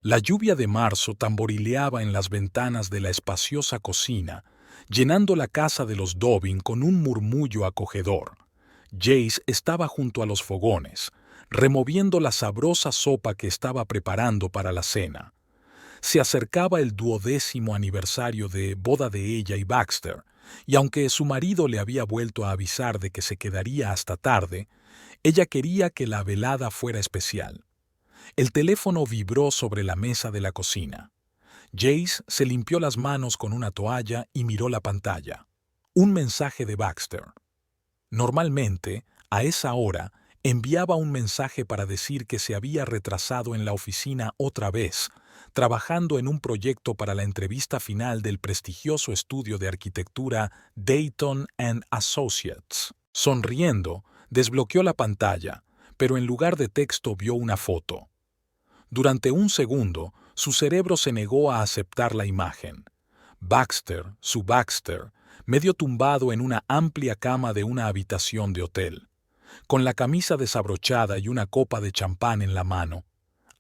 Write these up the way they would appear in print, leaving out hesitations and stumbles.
La lluvia de marzo tamborileaba en las ventanas de la espaciosa cocina, llenando la casa de los Dobbin con un murmullo acogedor. Jace estaba junto a los fogones, removiendo la sabrosa sopa que estaba preparando para la cena. Se acercaba el 12º aniversario de boda de ella y Baxter, y aunque su marido le había vuelto a avisar de que se quedaría hasta tarde, ella quería que la velada fuera especial. El teléfono vibró sobre la mesa de la cocina. Jace se limpió las manos con una toalla y miró la pantalla. Un mensaje de Baxter. Normalmente, a esa hora, enviaba un mensaje para decir que se había retrasado en la oficina otra vez, trabajando en un proyecto para la entrevista final del prestigioso estudio de arquitectura Dayton and Associates. Sonriendo, desbloqueó la pantalla, pero en lugar de texto vio una foto. Durante un segundo, su cerebro se negó a aceptar la imagen. Baxter, su Baxter, medio tumbado en una amplia cama de una habitación de hotel, con la camisa desabrochada y una copa de champán en la mano.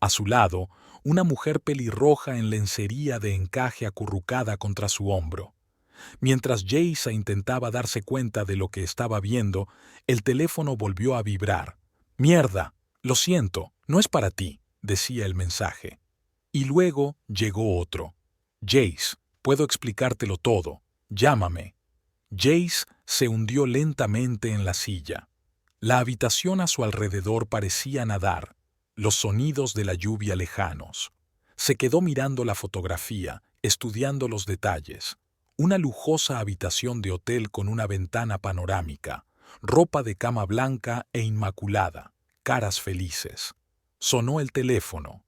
A su lado, una mujer pelirroja en lencería de encaje acurrucada contra su hombro. Mientras Jace intentaba darse cuenta de lo que estaba viendo, el teléfono volvió a vibrar. «Mierda, lo siento, no es para ti», decía el mensaje. Y luego llegó otro. «Jace, puedo explicártelo todo. Llámame». Jace se hundió lentamente en la silla. La habitación a su alrededor parecía nadar, los sonidos de la lluvia lejanos. Se quedó mirando la fotografía, estudiando los detalles. Una lujosa habitación de hotel con una ventana panorámica, ropa de cama blanca e inmaculada, caras felices. Sonó el teléfono.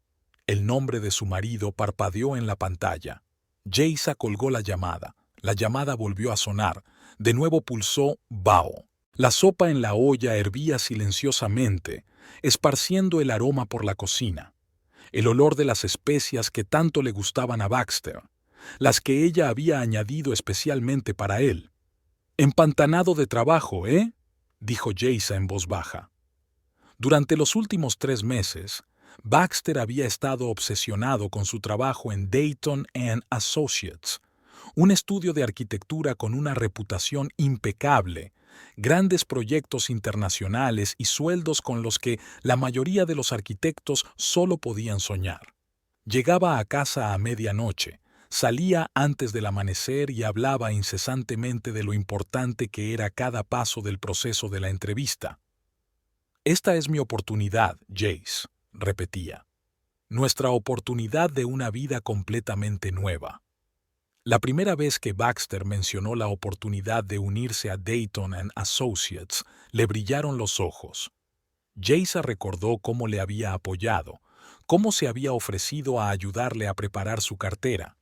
El nombre de su marido parpadeó en la pantalla. Jace colgó la llamada. La llamada volvió a sonar. De nuevo pulsó «Bao». La sopa en la olla hervía silenciosamente, esparciendo el aroma por la cocina. El olor de las especias que tanto le gustaban a Baxter, las que ella había añadido especialmente para él. «Empantanado de trabajo, ¿eh?», dijo Jace en voz baja. Durante los últimos 3 meses, Baxter había estado obsesionado con su trabajo en Dayton and Associates, un estudio de arquitectura con una reputación impecable, grandes proyectos internacionales y sueldos con los que la mayoría de los arquitectos solo podían soñar. Llegaba a casa a medianoche, salía antes del amanecer y hablaba incesantemente de lo importante que era cada paso del proceso de la entrevista. «Esta es mi oportunidad, Jace», repetía. «Nuestra oportunidad de una vida completamente nueva». La primera vez que Baxter mencionó la oportunidad de unirse a Dayton and Associates, le brillaron los ojos. Jace recordó cómo le había apoyado, cómo se había ofrecido a ayudarle a preparar su cartera.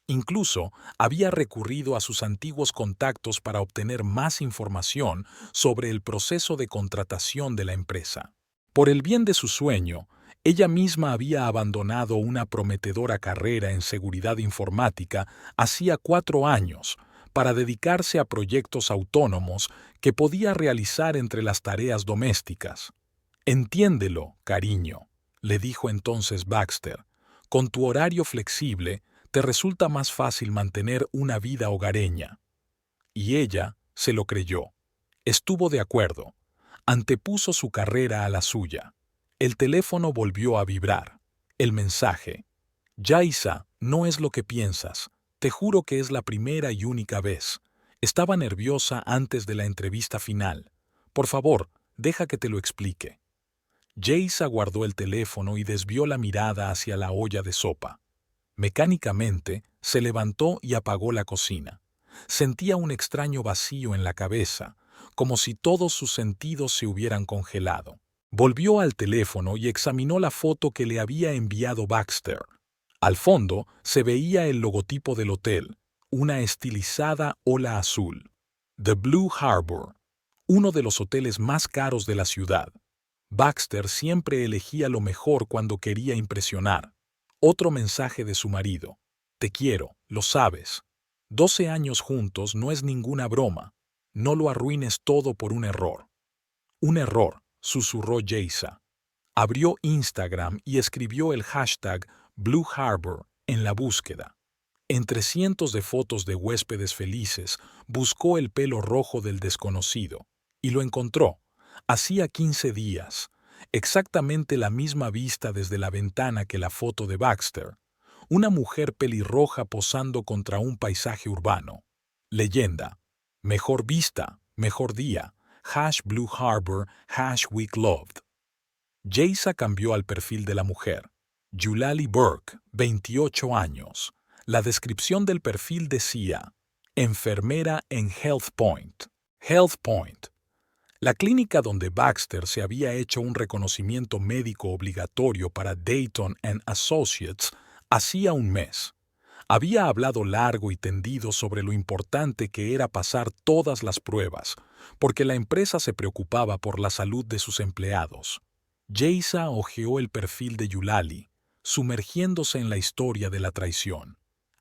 Incluso había recurrido a sus antiguos contactos para obtener más información sobre el proceso de contratación de la empresa. Por el bien de su sueño, ella misma había abandonado una prometedora carrera en seguridad informática hacía 4 años para dedicarse a proyectos autónomos que podía realizar entre las tareas domésticas. «Entiéndelo, cariño», le dijo entonces Baxter. «Con tu horario flexible, te resulta más fácil mantener una vida hogareña». Y ella se lo creyó. Estuvo de acuerdo. Antepuso su carrera a la suya. El teléfono volvió a vibrar. El mensaje. «Jaisa, no es lo que piensas. Te juro que es la primera y única vez. Estaba nerviosa antes de la entrevista final. Por favor, deja que te lo explique». Jaisa guardó el teléfono y desvió la mirada hacia la olla de sopa. Mecánicamente, se levantó y apagó la cocina. Sentía un extraño vacío en la cabeza, como si todos sus sentidos se hubieran congelado. Volvió al teléfono y examinó la foto que le había enviado Baxter. Al fondo se veía el logotipo del hotel, una estilizada ola azul. The Blue Harbor, uno de los hoteles más caros de la ciudad. Baxter siempre elegía lo mejor cuando quería impresionar. Otro mensaje de su marido. «Te quiero, lo sabes. 12 años juntos no es ninguna broma. No lo arruines todo por un error». «Un error», susurró Jaisa. Abrió Instagram y escribió el hashtag Blue Harbor, en la búsqueda. Entre cientos de fotos de huéspedes felices, buscó el pelo rojo del desconocido, y lo encontró. Hacía 15 días, exactamente la misma vista desde la ventana que la foto de Baxter. Una mujer pelirroja posando contra un paisaje urbano. Leyenda. Mejor vista, mejor día. #Blue Harbor, #Week Loved. Jaysa cambió al perfil de la mujer. Eulalie Burke, 28 años. La descripción del perfil decía: enfermera en Health Point. Health Point. La clínica donde Baxter se había hecho un reconocimiento médico obligatorio para Dayton & Associates hacía un mes. Había hablado largo y tendido sobre lo importante que era pasar todas las pruebas, porque la empresa se preocupaba por la salud de sus empleados. Jaysa hojeó el perfil de Eulalie, sumergiéndose en la historia de la traición.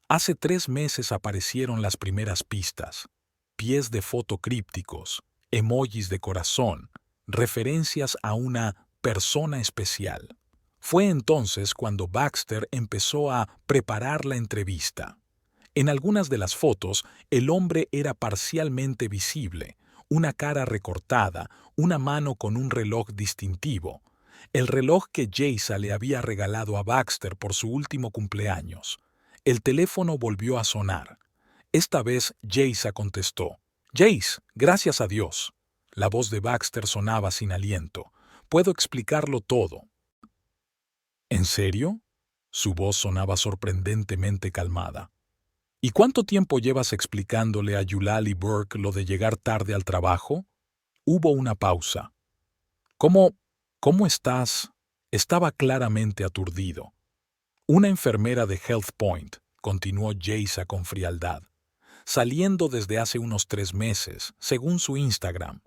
Hace 3 meses aparecieron las primeras pistas: pies de foto crípticos, emojis de corazón, referencias a una persona especial. Fue entonces cuando Baxter empezó a preparar la entrevista. En algunas de las fotos, el hombre era parcialmente visible, una cara recortada, una mano con un reloj distintivo. El reloj que Jaysa le había regalado a Baxter por su último cumpleaños. El teléfono volvió a sonar. Esta vez Jaysa contestó. «Jace, gracias a Dios». La voz de Baxter sonaba sin aliento. «Puedo explicarlo todo». ¿En serio? Su voz sonaba sorprendentemente calmada. ¿Y cuánto tiempo llevas explicándole a Eulalie Burke lo de llegar tarde al trabajo? Hubo una pausa. ¿Cómo estás? Estaba claramente aturdido. Una enfermera de Health Point, continuó Jaysa con frialdad, saliendo desde hace unos 3 meses, según su Instagram.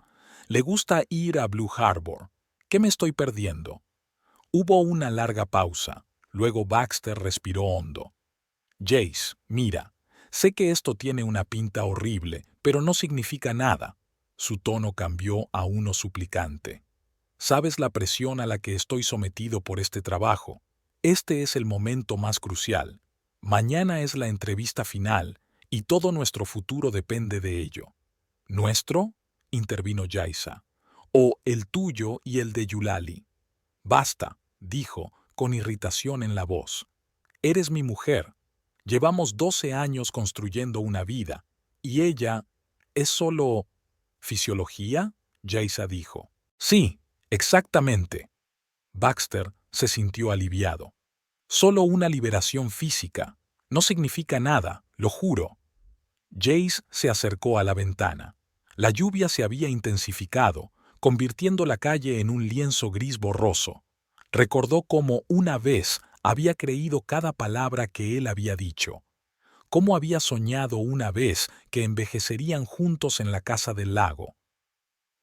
Le gusta ir a Blue Harbor. ¿Qué me estoy perdiendo? Hubo una larga pausa. Luego Baxter respiró hondo. Jace, mira, sé que esto tiene una pinta horrible, pero no significa nada. Su tono cambió a uno suplicante. Sabes la presión a la que estoy sometido por este trabajo. Este es el momento más crucial. Mañana es la entrevista final y todo nuestro futuro depende de ello. ¿Nuestro?, intervino Jaysa. ¿O el tuyo y el de Eulalie? Basta, dijo, con irritación en la voz. Eres mi mujer. Llevamos 12 años construyendo una vida, y ella es solo... ¿Fisiología?, Jaysa dijo. Sí, exactamente. Baxter se sintió aliviado. Solo una liberación física. No significa nada, lo juro. Jace se acercó a la ventana. La lluvia se había intensificado, convirtiendo la calle en un lienzo gris borroso. Recordó cómo una vez había creído cada palabra que él había dicho. Cómo había soñado una vez que envejecerían juntos en la casa del lago.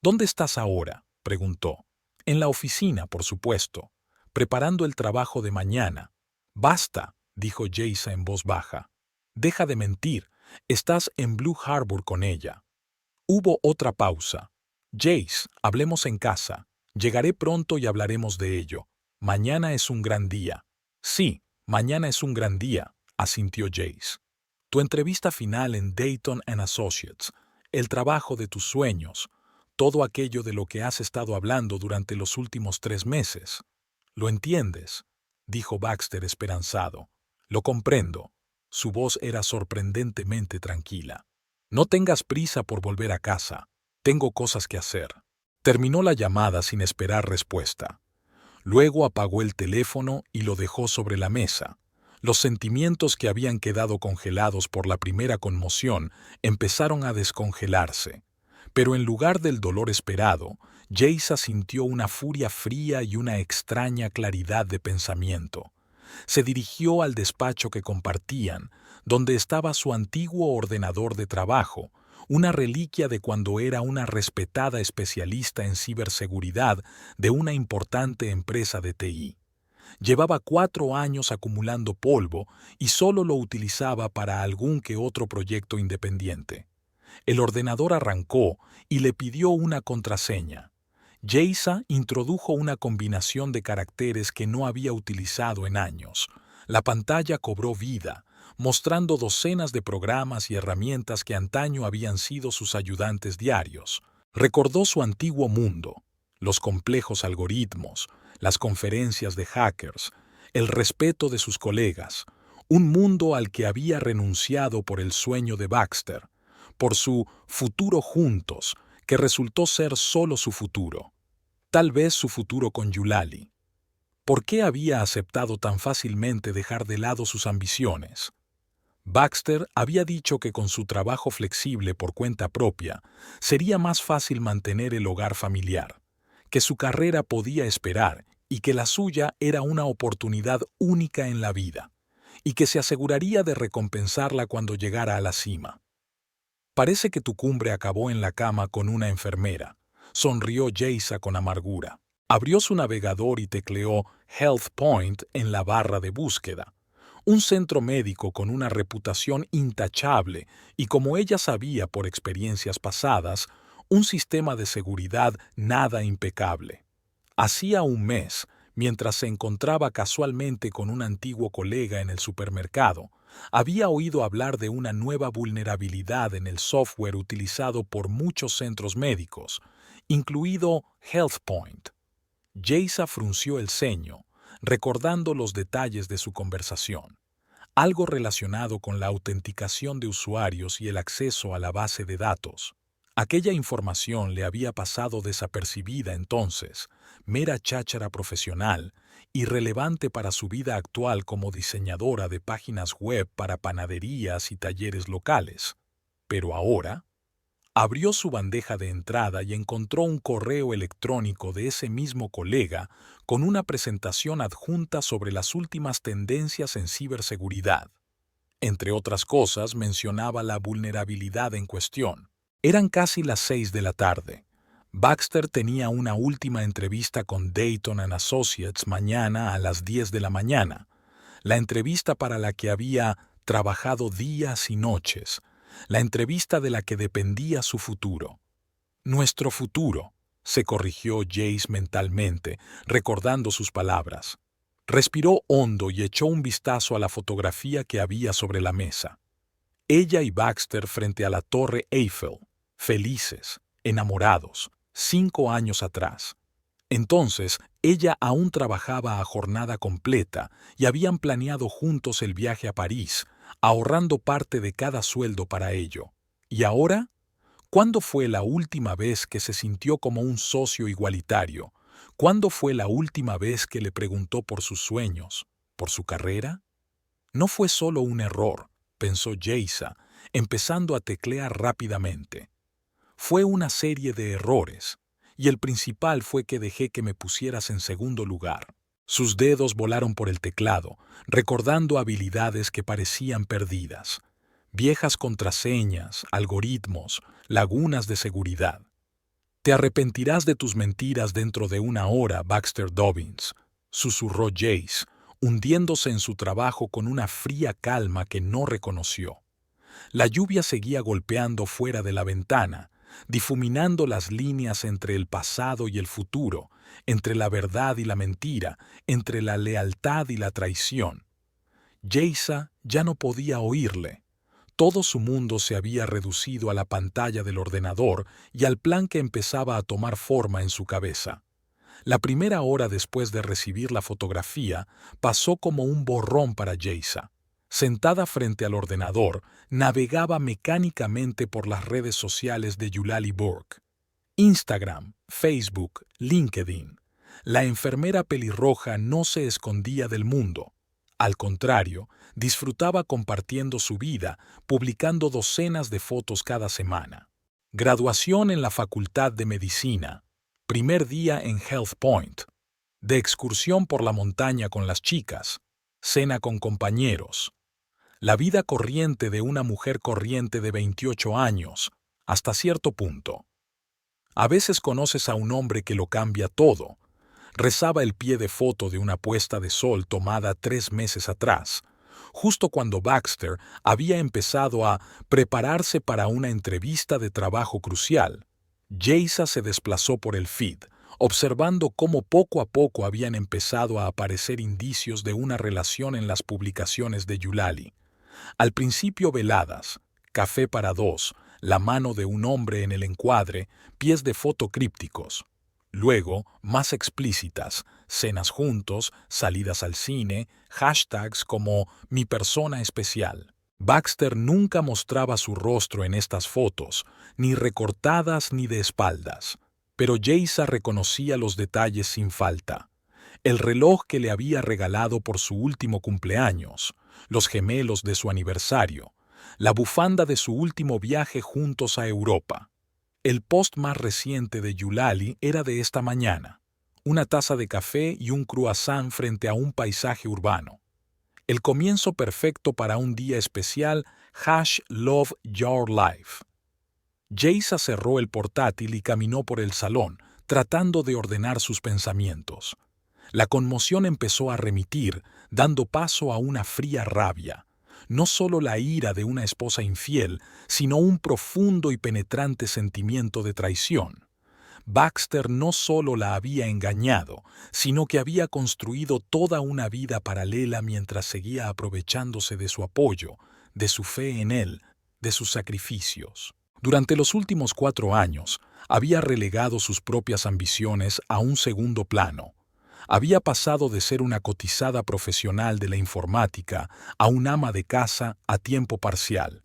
¿Dónde estás ahora?, preguntó. En la oficina, por supuesto, preparando el trabajo de mañana. Basta, dijo Jaysa en voz baja. Deja de mentir, estás en Blue Harbor con ella. Hubo otra pausa. Jace, hablemos en casa. Llegaré pronto y hablaremos de ello. Mañana es un gran día. Sí, mañana es un gran día, asintió Jace. Tu entrevista final en Dayton & Associates, el trabajo de tus sueños, todo aquello de lo que has estado hablando durante los últimos 3 meses. ¿Lo entiendes?, dijo Baxter esperanzado. Lo comprendo. Su voz era sorprendentemente tranquila. No tengas prisa por volver a casa. Tengo cosas que hacer. Terminó la llamada sin esperar respuesta. Luego apagó el teléfono y lo dejó sobre la mesa. Los sentimientos que habían quedado congelados por la primera conmoción empezaron a descongelarse. Pero en lugar del dolor esperado, Jaysa sintió una furia fría y una extraña claridad de pensamiento. Se dirigió al despacho que compartían, donde estaba su antiguo ordenador de trabajo, una reliquia de cuando era una respetada especialista en ciberseguridad de una importante empresa de TI. Llevaba 4 años acumulando polvo y solo lo utilizaba para algún que otro proyecto independiente. El ordenador arrancó y le pidió una contraseña. Jaysa introdujo una combinación de caracteres que no había utilizado en años. La pantalla cobró vida, mostrando docenas de programas y herramientas que antaño habían sido sus ayudantes diarios. Recordó su antiguo mundo, los complejos algoritmos, las conferencias de hackers, el respeto de sus colegas, un mundo al que había renunciado por el sueño de Baxter, por su futuro juntos, que resultó ser solo su futuro, tal vez su futuro con Eulalie. ¿Por qué había aceptado tan fácilmente dejar de lado sus ambiciones? Baxter había dicho que con su trabajo flexible por cuenta propia, sería más fácil mantener el hogar familiar, que su carrera podía esperar y que la suya era una oportunidad única en la vida, y que se aseguraría de recompensarla cuando llegara a la cima. Parece que tu cumbre acabó en la cama con una enfermera, sonrió Jaisa con amargura. Abrió su navegador y tecleó Health Point en la barra de búsqueda. Un centro médico con una reputación intachable y, como ella sabía por experiencias pasadas, un sistema de seguridad nada impecable. Hacía un mes, mientras se encontraba casualmente con un antiguo colega en el supermercado, había oído hablar de una nueva vulnerabilidad en el software utilizado por muchos centros médicos, incluido HealthPoint. Jaisa frunció el ceño, recordando los detalles de su conversación, algo relacionado con la autenticación de usuarios y el acceso a la base de datos. Aquella información le había pasado desapercibida entonces, mera cháchara profesional, irrelevante para su vida actual como diseñadora de páginas web para panaderías y talleres locales. Pero ahora, abrió su bandeja de entrada y encontró un correo electrónico de ese mismo colega con una presentación adjunta sobre las últimas tendencias en ciberseguridad. Entre otras cosas, mencionaba la vulnerabilidad en cuestión. Eran casi las 6 de la tarde. Baxter tenía una última entrevista con Dayton & Associates mañana a las 10 de la mañana, la entrevista para la que había trabajado días y noches, la entrevista de la que dependía su futuro. Nuestro futuro, se corrigió Jace mentalmente, recordando sus palabras. Respiró hondo y echó un vistazo a la fotografía que había sobre la mesa. Ella y Baxter frente a la Torre Eiffel, felices, enamorados, 5 años atrás. Entonces, ella aún trabajaba a jornada completa y habían planeado juntos el viaje a París, ahorrando parte de cada sueldo para ello. ¿Y ahora? ¿Cuándo fue la última vez que se sintió como un socio igualitario? ¿Cuándo fue la última vez que le preguntó por sus sueños, por su carrera? No fue solo un error, pensó Jaisa, empezando a teclear rápidamente. Fue una serie de errores, y el principal fue que dejé que me pusieras en segundo lugar. Sus dedos volaron por el teclado, recordando habilidades que parecían perdidas. Viejas contraseñas, algoritmos, lagunas de seguridad. Te arrepentirás de tus mentiras dentro de 1 hora, Baxter Dobbins, susurró Jace, hundiéndose en su trabajo con una fría calma que no reconoció. La lluvia seguía golpeando fuera de la ventana, difuminando las líneas entre el pasado y el futuro, entre la verdad y la mentira, entre la lealtad y la traición. Jaisa ya no podía oírle. Todo su mundo se había reducido a la pantalla del ordenador y al plan que empezaba a tomar forma en su cabeza. La primera hora después de recibir la fotografía pasó como un borrón para Jaisa. Sentada frente al ordenador, navegaba mecánicamente por las redes sociales de Eulalie Burke. Instagram, Facebook, LinkedIn. La enfermera pelirroja no se escondía del mundo. Al contrario, disfrutaba compartiendo su vida, publicando docenas de fotos cada semana. Graduación en la Facultad de Medicina. Primer día en Health Point. De excursión por la montaña con las chicas. Cena con compañeros. La vida corriente de una mujer corriente de 28 años, hasta cierto punto. A veces conoces a un hombre que lo cambia todo. Rezaba el pie de foto de una puesta de sol tomada 3 meses atrás, justo cuando Baxter había empezado a prepararse para una entrevista de trabajo crucial. Jaisa se desplazó por el feed, observando cómo poco a poco habían empezado a aparecer indicios de una relación en las publicaciones de Eulalie. Al principio veladas, café para dos, la mano de un hombre en el encuadre, pies de foto crípticos. Luego, más explícitas, cenas juntos, salidas al cine, hashtags como mi persona especial. Baxter nunca mostraba su rostro en estas fotos, ni recortadas ni de espaldas, pero Yeisa reconocía los detalles sin falta. El reloj que le había regalado por su último cumpleaños, los gemelos de su aniversario, la bufanda de su último viaje juntos a Europa. El post más reciente de Eulalie era de esta mañana, una taza de café y un croissant frente a un paisaje urbano. El comienzo perfecto para un día especial, #Love Your Life. Yeisa cerró el portátil y caminó por el salón, tratando de ordenar sus pensamientos. La conmoción empezó a remitir, dando paso a una fría rabia. No solo la ira de una esposa infiel, sino un profundo y penetrante sentimiento de traición. Baxter no solo la había engañado, sino que había construido toda una vida paralela mientras seguía aprovechándose de su apoyo, de su fe en él, de sus sacrificios. Durante los últimos 4 años, había relegado sus propias ambiciones a un segundo plano. Había pasado de ser una cotizada profesional de la informática a un ama de casa a tiempo parcial,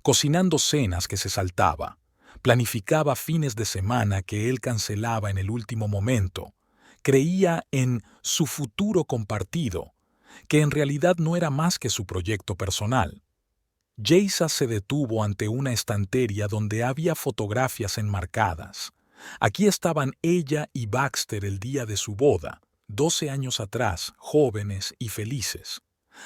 cocinando cenas que se saltaba. Planificaba fines de semana que él cancelaba en el último momento. Creía en su futuro compartido, que en realidad no era más que su proyecto personal. Yeisa se detuvo ante una estantería donde había fotografías enmarcadas. Aquí estaban ella y Baxter el día de su boda, 12 años atrás, jóvenes y felices.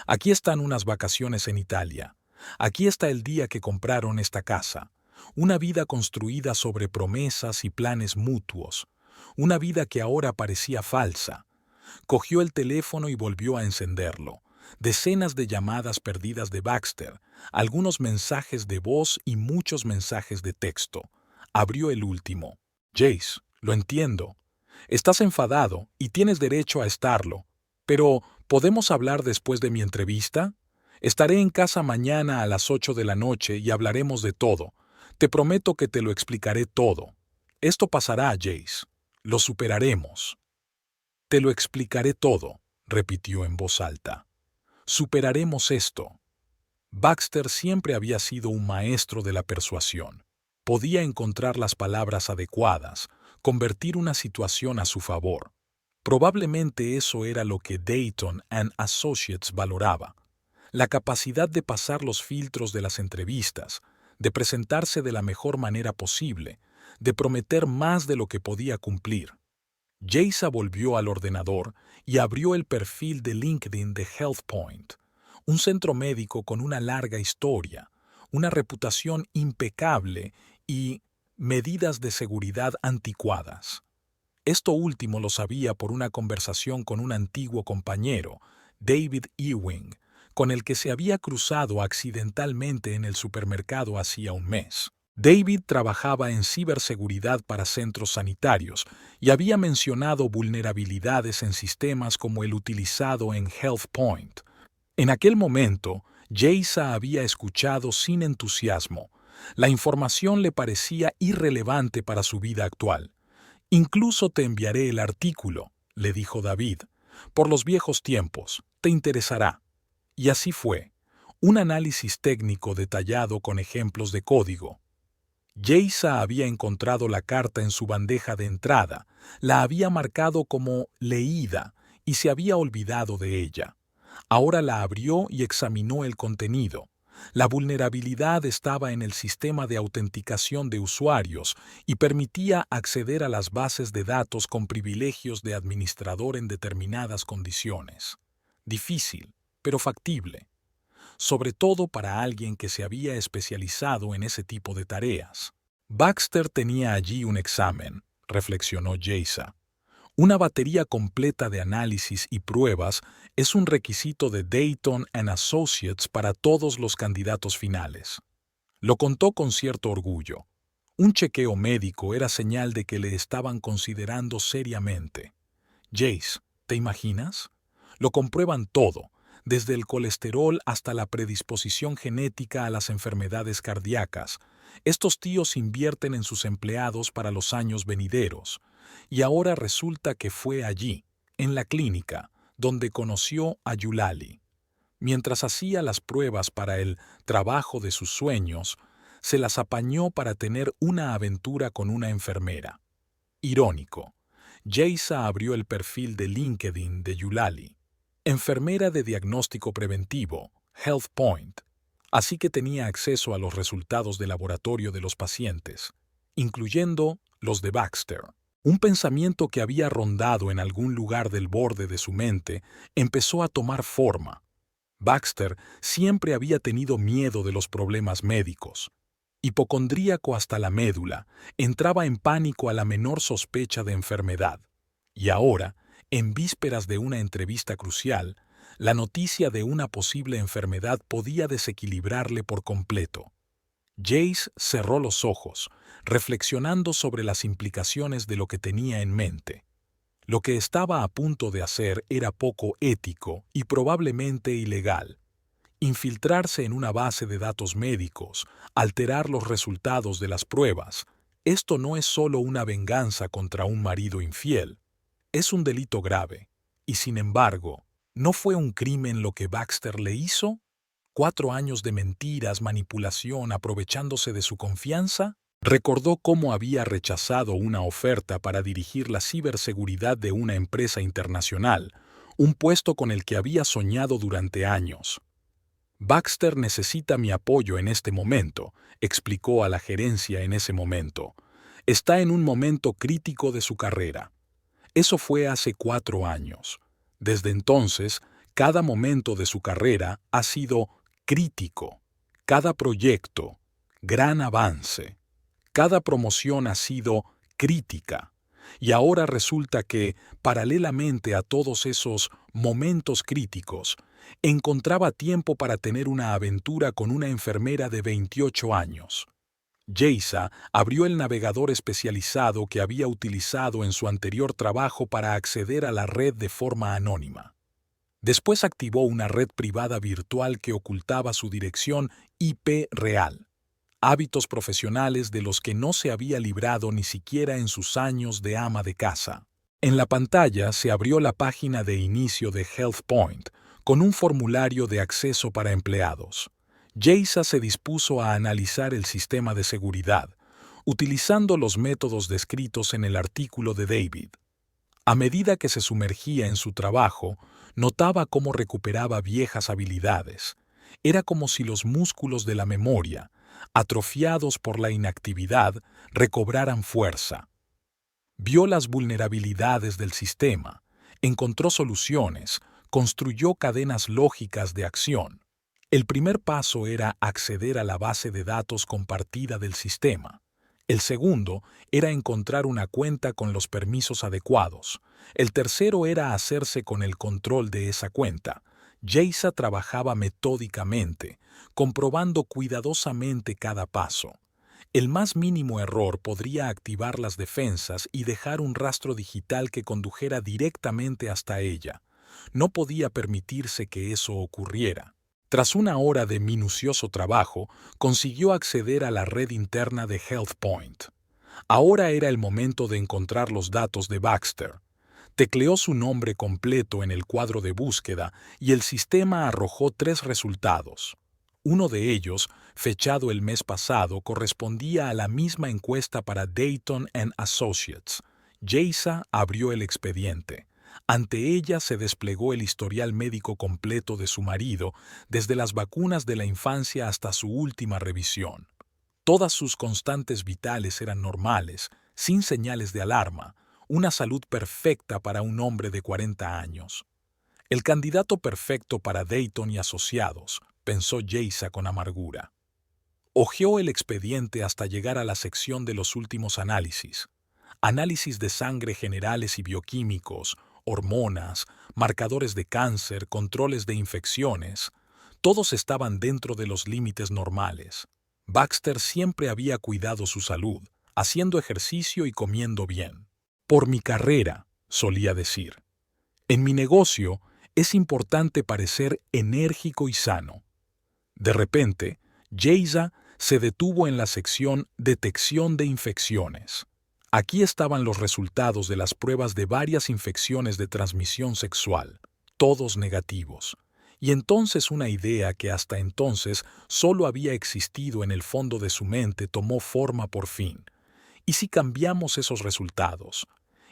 Aquí están unas vacaciones en Italia. Aquí está el día que compraron esta casa. Una vida construida sobre promesas y planes mutuos. Una vida que ahora parecía falsa. Cogió el teléfono y volvió a encenderlo. Decenas de llamadas perdidas de Baxter, algunos mensajes de voz y muchos mensajes de texto. Abrió el último. Jace, lo entiendo. Estás enfadado y tienes derecho a estarlo. Pero, ¿podemos hablar después de mi entrevista? Estaré en casa mañana a las 8 de la noche y hablaremos de todo. Te prometo que te lo explicaré todo. Esto pasará, Jace. Lo superaremos. Te lo explicaré todo, repitió en voz alta. Superaremos esto. Baxter siempre había sido un maestro de la persuasión. Podía encontrar las palabras adecuadas, convertir una situación a su favor. Probablemente eso era lo que Dayton & Associates valoraba. La capacidad de pasar los filtros de las entrevistas, de presentarse de la mejor manera posible, de prometer más de lo que podía cumplir. Yeisa volvió al ordenador y abrió el perfil de LinkedIn de HealthPoint, un centro médico con una larga historia, una reputación impecable y medidas de seguridad anticuadas. Esto último lo sabía por una conversación con un antiguo compañero, David Ewing, con el que se había cruzado accidentalmente en el supermercado hacía un mes. David trabajaba en ciberseguridad para centros sanitarios y había mencionado vulnerabilidades en sistemas como el utilizado en HealthPoint. En aquel momento, Yeisa había escuchado sin entusiasmo. La información le parecía irrelevante para su vida actual. Incluso te enviaré el artículo, le dijo David. Por los viejos tiempos, te interesará. Y así fue. Un análisis técnico detallado con ejemplos de código. Yeisa había encontrado la carta en su bandeja de entrada, la había marcado como leída y se había olvidado de ella. Ahora la abrió y examinó el contenido. La vulnerabilidad estaba en el sistema de autenticación de usuarios y permitía acceder a las bases de datos con privilegios de administrador en determinadas condiciones. Difícil, pero factible. Sobre todo para alguien que se había especializado en ese tipo de tareas. Baxter tenía allí un examen, reflexionó Yeisa. Una batería completa de análisis y pruebas es un requisito de Dayton & Associates para todos los candidatos finales. Lo contó con cierto orgullo. Un chequeo médico era señal de que le estaban considerando seriamente. Jace, ¿te imaginas? Lo comprueban todo, desde el colesterol hasta la predisposición genética a las enfermedades cardíacas. Estos tíos invierten en sus empleados para los años venideros. Y ahora resulta que fue allí, en la clínica, donde conoció a Eulalie. Mientras hacía las pruebas para el trabajo de sus sueños, se las apañó para tener una aventura con una enfermera. Irónico. Jaisa abrió el perfil de LinkedIn de Eulalie, enfermera de diagnóstico preventivo, Health Point, así que tenía acceso a los resultados de laboratorio de los pacientes, incluyendo los de Baxter. Un pensamiento que había rondado en algún lugar del borde de su mente empezó a tomar forma. Baxter siempre había tenido miedo de los problemas médicos. Hipocondríaco hasta la médula, entraba en pánico a la menor sospecha de enfermedad. Y ahora, en vísperas de una entrevista crucial, la noticia de una posible enfermedad podía desequilibrarle por completo. Jace cerró los ojos, reflexionando sobre las implicaciones de lo que tenía en mente. Lo que estaba a punto de hacer era poco ético y probablemente ilegal. Infiltrarse en una base de datos médicos, alterar los resultados de las pruebas. Esto no es solo una venganza contra un marido infiel. Es un delito grave. Y sin embargo, ¿no fue un crimen lo que Baxter le hizo? 4 años de mentiras, manipulación, aprovechándose de su confianza. Recordó cómo había rechazado una oferta para dirigir la ciberseguridad de una empresa internacional, un puesto con el que había soñado durante años. Baxter necesita mi apoyo en este momento, explicó a la gerencia en ese momento. Está en un momento crítico de su carrera. Eso fue hace 4 años. Desde entonces, cada momento de su carrera ha sido crítico. Cada proyecto, gran avance. Cada promoción ha sido crítica. Y ahora resulta que, paralelamente a todos esos momentos críticos, encontraba tiempo para tener una aventura con una enfermera de 28 años. Jaisa abrió el navegador especializado que había utilizado en su anterior trabajo para acceder a la red de forma anónima. Después activó una red privada virtual que ocultaba su dirección IP real, hábitos profesionales de los que no se había librado ni siquiera en sus años de ama de casa. En la pantalla se abrió la página de inicio de Health Point, con un formulario de acceso para empleados. Jaisa se dispuso a analizar el sistema de seguridad, utilizando los métodos descritos en el artículo de David. A medida que se sumergía en su trabajo, notaba cómo recuperaba viejas habilidades. Era como si los músculos de la memoria, atrofiados por la inactividad, recobraran fuerza. Vio las vulnerabilidades del sistema, encontró soluciones, construyó cadenas lógicas de acción. El primer paso era acceder a la base de datos compartida del sistema. El segundo era encontrar una cuenta con los permisos adecuados. El tercero era hacerse con el control de esa cuenta. Jaisa trabajaba metódicamente, comprobando cuidadosamente cada paso. El más mínimo error podría activar las defensas y dejar un rastro digital que condujera directamente hasta ella. No podía permitirse que eso ocurriera. Tras una hora de minucioso trabajo, consiguió acceder a la red interna de Health Point. Ahora era el momento de encontrar los datos de Baxter. Tecleó su nombre completo en el cuadro de búsqueda y el sistema arrojó 3 resultados. Uno de ellos, fechado el mes pasado, correspondía a la misma encuesta para Dayton & Associates. Jaisa abrió el expediente. Ante ella se desplegó el historial médico completo de su marido, desde las vacunas de la infancia hasta su última revisión. Todas sus constantes vitales eran normales, sin señales de alarma, una salud perfecta para un hombre de 40 años. El candidato perfecto para Dayton y Asociados, pensó Jaisa con amargura. Hojeó el expediente hasta llegar a la sección de los últimos análisis. Análisis de sangre generales y bioquímicos, hormonas, marcadores de cáncer, controles de infecciones, todos estaban dentro de los límites normales. Baxter siempre había cuidado su salud, haciendo ejercicio y comiendo bien. Por mi carrera, solía decir. En mi negocio es importante parecer enérgico y sano. De repente, Geisa se detuvo en la sección Detección de infecciones. Aquí estaban los resultados de las pruebas de varias infecciones de transmisión sexual, todos negativos. Y entonces una idea que hasta entonces solo había existido en el fondo de su mente tomó forma por fin. ¿Y si cambiamos esos resultados?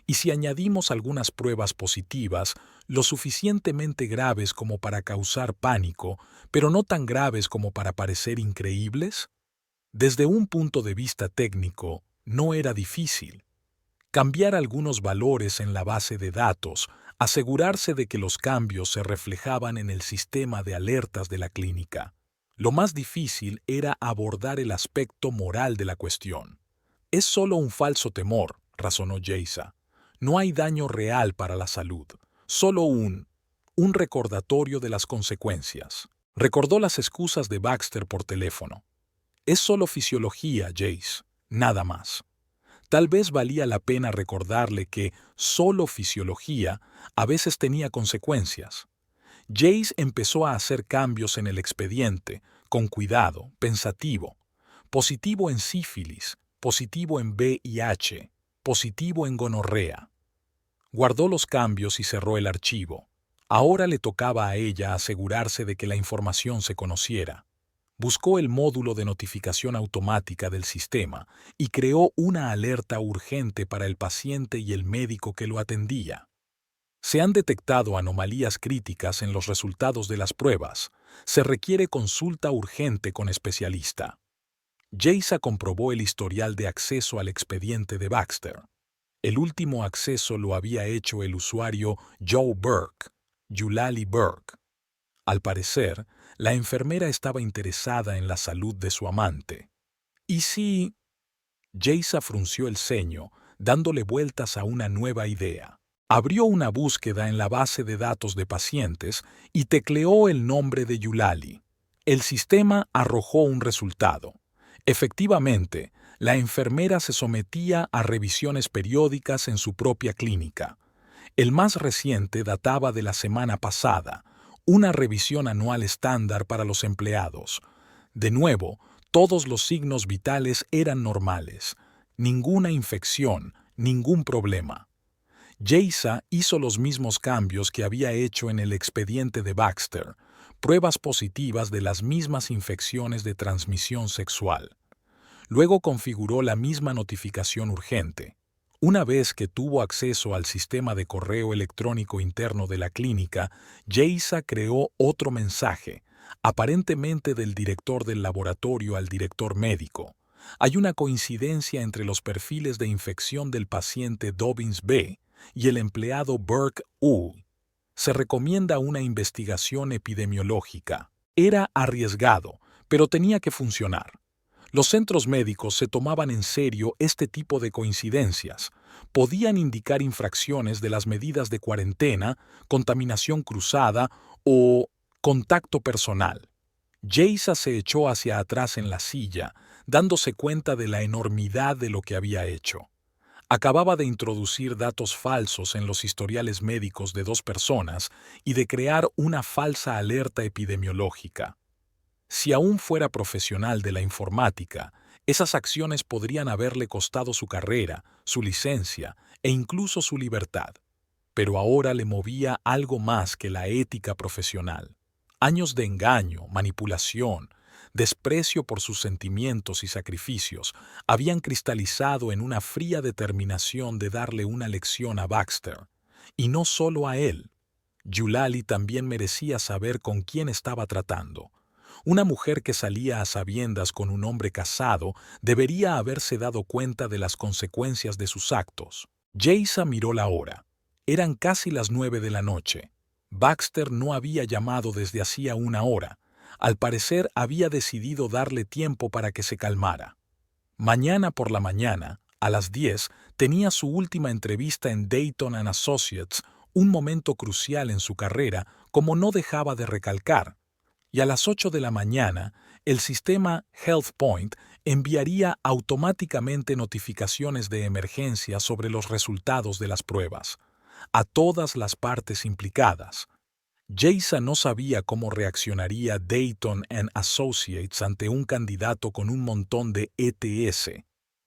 ¿Y si añadimos algunas pruebas positivas, lo suficientemente graves como para causar pánico, pero no tan graves como para parecer increíbles? Desde un punto de vista técnico, no era difícil. Cambiar algunos valores en la base de datos, asegurarse de que los cambios se reflejaban en el sistema de alertas de la clínica. Lo más difícil era abordar el aspecto moral de la cuestión. Es solo un falso temor, razonó Geisa. No hay daño real para la salud, solo un recordatorio de las consecuencias. Recordó las excusas de Baxter por teléfono. Es solo fisiología, Jace, nada más. Tal vez valía la pena recordarle que solo fisiología a veces tenía consecuencias. Jace empezó a hacer cambios en el expediente, con cuidado, pensativo. Positivo en sífilis, positivo en VIH, positivo en gonorrea. Guardó los cambios y cerró el archivo. Ahora le tocaba a ella asegurarse de que la información se conociera. Buscó el módulo de notificación automática del sistema y creó una alerta urgente para el paciente y el médico que lo atendía. Se han detectado anomalías críticas en los resultados de las pruebas. Se requiere consulta urgente con especialista. Geisa comprobó el historial de acceso al expediente de Baxter. El último acceso lo había hecho el usuario Joe Burke, Eulalie Burke. Al parecer, la enfermera estaba interesada en la salud de su amante. ¿Y si...? Geisa frunció el ceño, dándole vueltas a una nueva idea. Abrió una búsqueda en la base de datos de pacientes y tecleó el nombre de Eulalie. El sistema arrojó un resultado. Efectivamente, la enfermera se sometía a revisiones periódicas en su propia clínica. El más reciente databa de la semana pasada, una revisión anual estándar para los empleados. De nuevo, todos los signos vitales eran normales. Ninguna infección, ningún problema. Geisa hizo los mismos cambios que había hecho en el expediente de Baxter, pruebas positivas de las mismas infecciones de transmisión sexual. Luego configuró la misma notificación urgente. Una vez que tuvo acceso al sistema de correo electrónico interno de la clínica, Geisa creó otro mensaje, aparentemente del director del laboratorio al director médico. Hay una coincidencia entre los perfiles de infección del paciente Dobbins B y el empleado Burke U. Se recomienda una investigación epidemiológica. Era arriesgado, pero tenía que funcionar. Los centros médicos se tomaban en serio este tipo de coincidencias. Podían indicar infracciones de las medidas de cuarentena, contaminación cruzada o contacto personal. Geisa se echó hacia atrás en la silla, dándose cuenta de la enormidad de lo que había hecho. Acababa de introducir datos falsos en los historiales médicos de 2 personas y de crear una falsa alerta epidemiológica. Si aún fuera profesional de la informática, esas acciones podrían haberle costado su carrera, su licencia e incluso su libertad. Pero ahora le movía algo más que la ética profesional. Años de engaño, manipulación, desprecio por sus sentimientos y sacrificios habían cristalizado en una fría determinación de darle una lección a Baxter. Y no solo a él. Eulalie también merecía saber con quién estaba tratando. Una mujer que salía a sabiendas con un hombre casado debería haberse dado cuenta de las consecuencias de sus actos. Geisa miró la hora. Eran casi las 9 de la noche. Baxter no había llamado desde hacía una hora. Al parecer había decidido darle tiempo para que se calmara. Mañana por la mañana, a las 10, tenía su última entrevista en Dayton & Associates, un momento crucial en su carrera, como no dejaba de recalcar. y a las 8 de la mañana el sistema HealthPoint enviaría automáticamente notificaciones de emergencia sobre los resultados de las pruebas a todas las partes implicadas. Geisa no sabía cómo reaccionaría Dayton Associates ante un candidato con un montón de ETS,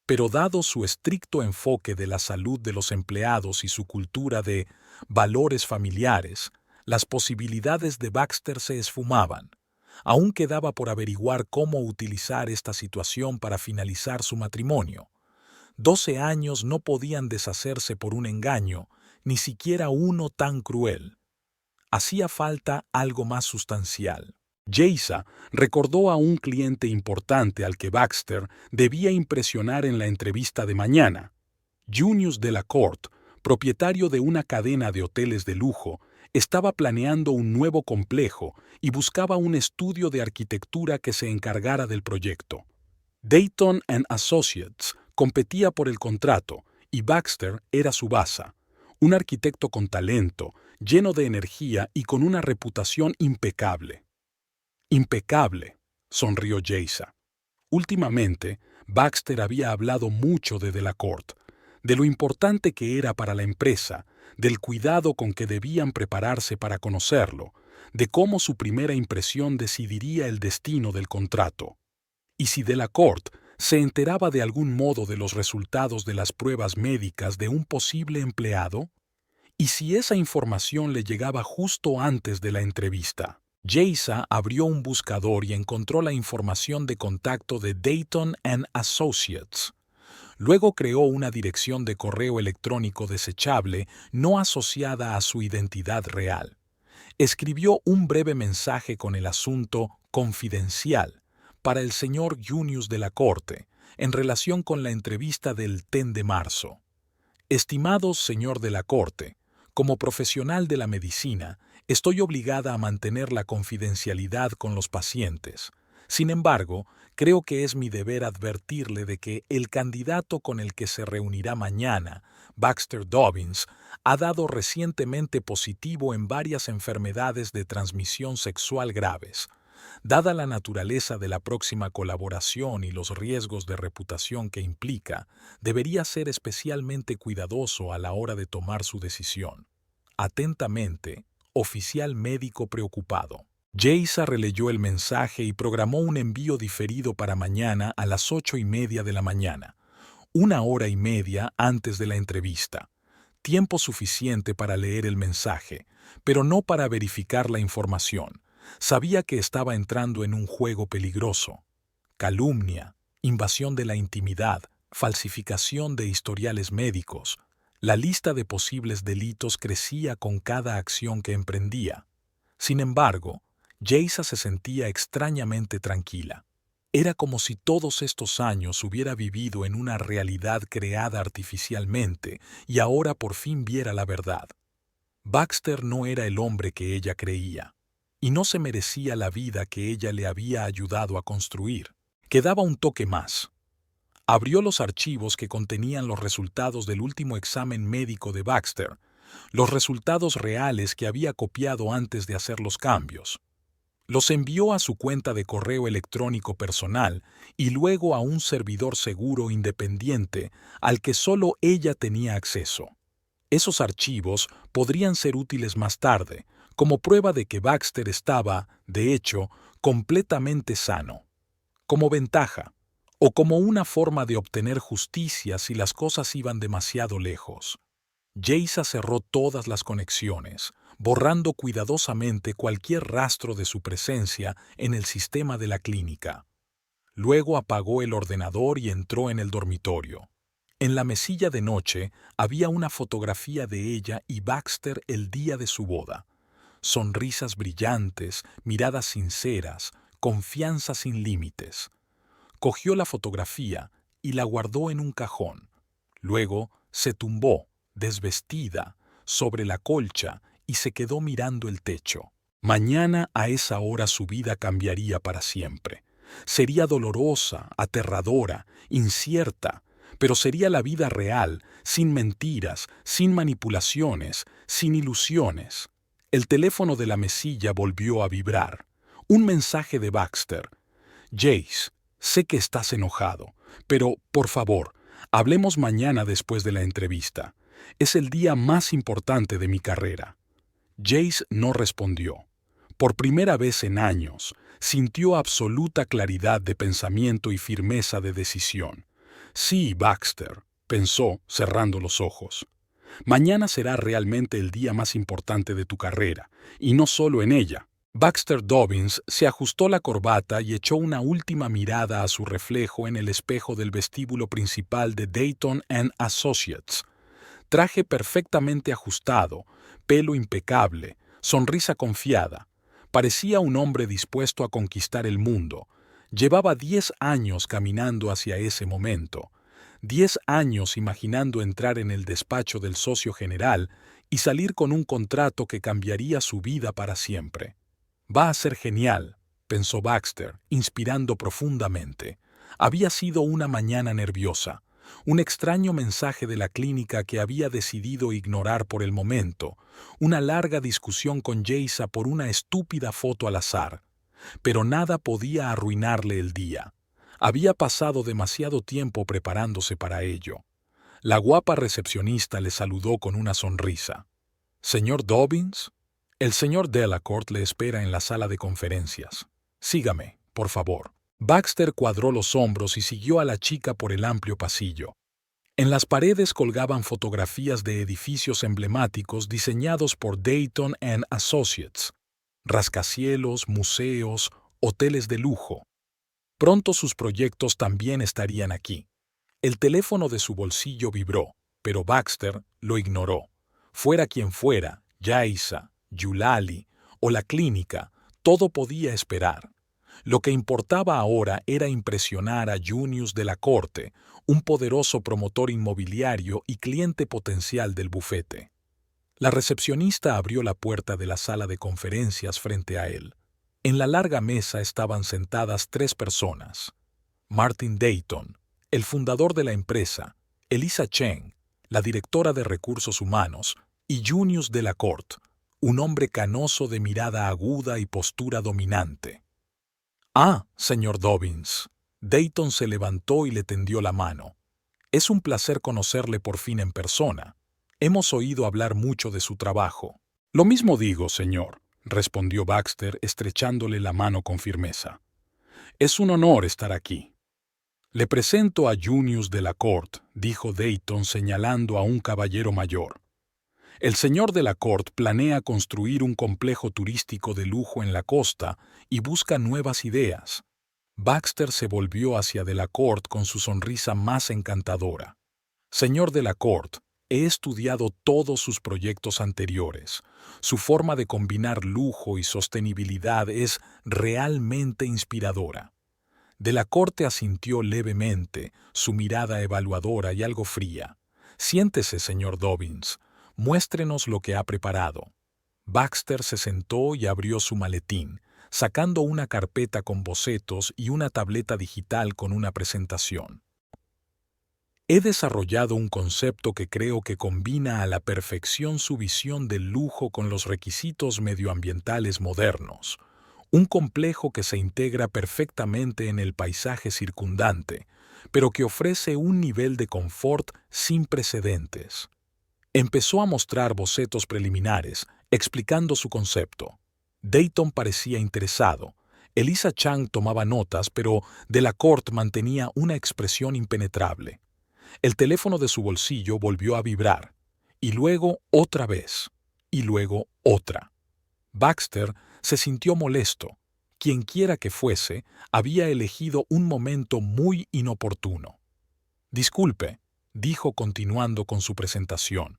pero dado su estricto enfoque de la salud de los empleados y su cultura de valores familiares, las posibilidades de Baxter se esfumaban. Aún quedaba por averiguar cómo utilizar esta situación para finalizar su matrimonio. 12 años no podían deshacerse por un engaño, ni siquiera uno tan cruel. Hacía falta algo más sustancial. Geisa recordó a un cliente importante al que Baxter debía impresionar en la entrevista de mañana. Junius Delacourt, propietario de una cadena de hoteles de lujo, estaba planeando un nuevo complejo y buscaba un estudio de arquitectura que se encargara del proyecto. Dayton Associates competía por el contrato y Baxter era su baza, un arquitecto con talento, lleno de energía y con una reputación impecable. Impecable, sonrió Geisa. Últimamente, Baxter había hablado mucho de Delacourt, de lo importante que era para la empresa, del cuidado con que debían prepararse para conocerlo, de cómo su primera impresión decidiría el destino del contrato. Y si Delacourt se enteraba de algún modo de los resultados de las pruebas médicas de un posible empleado, y si esa información le llegaba justo antes de la entrevista. Geisa abrió un buscador y encontró la información de contacto de Dayton Associates. Luego creó una dirección de correo electrónico desechable no asociada a su identidad real. Escribió un breve mensaje con el asunto confidencial para el señor Junius Delacourt en relación con la entrevista del 10 de marzo. Estimado señor Delacourt, como profesional de la medicina, estoy obligada a mantener la confidencialidad con los pacientes. Sin embargo, creo que es mi deber advertirle de que el candidato con el que se reunirá mañana, Baxter Dobbins, ha dado recientemente positivo en varias enfermedades de transmisión sexual graves. Dada la naturaleza de la próxima colaboración y los riesgos de reputación que implica, debería ser especialmente cuidadoso a la hora de tomar su decisión. Atentamente, oficial médico preocupado. Geisa releyó el mensaje y programó un envío diferido para mañana a las 8:30 de la mañana, 1 hora y media antes de la entrevista. Tiempo suficiente para leer el mensaje, pero no para verificar la información. Sabía que estaba entrando en un juego peligroso. Calumnia, invasión de la intimidad, falsificación de historiales médicos. La lista de posibles delitos crecía con cada acción que emprendía. Sin embargo, Geisa se sentía extrañamente tranquila. Era como si todos estos años hubiera vivido en una realidad creada artificialmente y ahora por fin viera la verdad. Baxter no era el hombre que ella creía, y no se merecía la vida que ella le había ayudado a construir. Quedaba un toque más. Abrió los archivos que contenían los resultados del último examen médico de Baxter, los resultados reales que había copiado antes de hacer los cambios. Los envió a su cuenta de correo electrónico personal y luego a un servidor seguro independiente al que solo ella tenía acceso. Esos archivos podrían ser útiles más tarde, como prueba de que Baxter estaba, de hecho, completamente sano. Como ventaja, o como una forma de obtener justicia si las cosas iban demasiado lejos. Geisa cerró todas las conexiones, borrando cuidadosamente cualquier rastro de su presencia en el sistema de la clínica. Luego apagó el ordenador y entró en el dormitorio. En la mesilla de noche había una fotografía de ella y Baxter el día de su boda. Sonrisas brillantes, miradas sinceras, confianza sin límites. Cogió la fotografía y la guardó en un cajón. Luego se tumbó, desvestida, sobre la colcha y se quedó mirando el techo. Mañana a esa hora su vida cambiaría para siempre. Sería dolorosa, aterradora, incierta, pero sería la vida real, sin mentiras, sin manipulaciones, sin ilusiones. El teléfono de la mesilla volvió a vibrar. Un mensaje de Baxter. Jace, sé que estás enojado, pero, por favor, hablemos mañana después de la entrevista. Es el día más importante de mi carrera. Jace no respondió. Por primera vez en años, sintió absoluta claridad de pensamiento y firmeza de decisión. Sí, Baxter, pensó, cerrando los ojos. Mañana será realmente el día más importante de tu carrera, y no solo en ella. Baxter Dobbins se ajustó la corbata y echó una última mirada a su reflejo en el espejo del vestíbulo principal de Dayton & Associates. Traje perfectamente ajustado, pelo impecable, sonrisa confiada. Parecía un hombre dispuesto a conquistar el mundo. Llevaba 10 años caminando hacia ese momento. 10 años imaginando entrar en el despacho del socio general y salir con un contrato que cambiaría su vida para siempre. Va a ser genial, pensó Baxter, inspirando profundamente. Había sido una mañana nerviosa, un extraño mensaje de la clínica que había decidido ignorar por el momento, una larga discusión con Jaisa por una estúpida foto al azar. Pero nada podía arruinarle el día. Había pasado demasiado tiempo preparándose para ello. La guapa recepcionista le saludó con una sonrisa. «¿Señor Dobbins?» «El señor Delacourt le espera en la sala de conferencias. Sígame, por favor». Baxter cuadró los hombros y siguió a la chica por el amplio pasillo. En las paredes colgaban fotografías de edificios emblemáticos diseñados por Dayton & Associates, rascacielos, museos, hoteles de lujo. Pronto sus proyectos también estarían aquí. El teléfono de su bolsillo vibró, pero Baxter lo ignoró. Fuera quien fuera, Jaisa, Yulali o la clínica, todo podía esperar. Lo que importaba ahora era impresionar a Junius Delacourt, un poderoso promotor inmobiliario y cliente potencial del bufete. La recepcionista abrió la puerta de la sala de conferencias frente a él. En la larga mesa estaban sentadas 3 personas. Martin Dayton, el fundador de la empresa, Elisa Cheng, la directora de recursos humanos, y Junius Delacourt, un hombre canoso de mirada aguda y postura dominante. «Ah, señor Dobbins». Dayton se levantó y le tendió la mano. «Es un placer conocerle por fin en persona. Hemos oído hablar mucho de su trabajo». «Lo mismo digo, señor», respondió Baxter estrechándole la mano con firmeza. «Es un honor estar aquí». «Le presento a Junius Delacourt», dijo Dayton señalando a un caballero mayor. «El señor Delacourt planea construir un complejo turístico de lujo en la costa y busca nuevas ideas». Baxter se volvió hacia Delacourt con su sonrisa más encantadora. «Señor Delacourt, he estudiado todos sus proyectos anteriores. Su forma de combinar lujo y sostenibilidad es realmente inspiradora». Delacourt asintió levemente, su mirada evaluadora y algo fría. «Siéntese, señor Dobbins. Muéstrenos lo que ha preparado». Baxter se sentó y abrió su maletín, sacando una carpeta con bocetos y una tableta digital con una presentación. «He desarrollado un concepto que creo que combina a la perfección su visión del lujo con los requisitos medioambientales modernos. Un complejo que se integra perfectamente en el paisaje circundante, pero que ofrece un nivel de confort sin precedentes». Empezó a mostrar bocetos preliminares, explicando su concepto. Dayton parecía interesado. Elisa Chang tomaba notas, pero Delacourt mantenía una expresión impenetrable. El teléfono de su bolsillo volvió a vibrar, y luego otra vez, y luego otra. Baxter se sintió molesto. Quienquiera que fuese, había elegido un momento muy inoportuno. «Disculpe», dijo continuando con su presentación.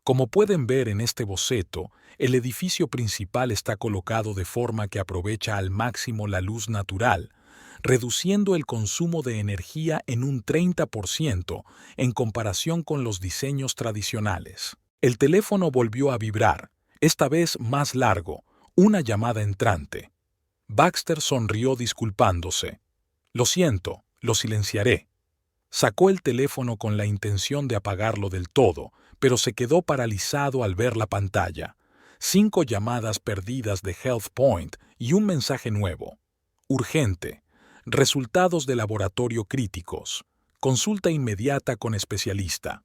«Como pueden ver en este boceto, el edificio principal está colocado de forma que aprovecha al máximo la luz natural, reduciendo el consumo de energía en un 30% en comparación con los diseños tradicionales». El teléfono volvió a vibrar, esta vez más largo, una llamada entrante. Baxter sonrió disculpándose. «Lo siento, lo silenciaré». Sacó el teléfono con la intención de apagarlo del todo, pero se quedó paralizado al ver la pantalla. 5 llamadas perdidas de Health Point y un mensaje nuevo. Urgente. Resultados de laboratorio críticos. Consulta inmediata con especialista.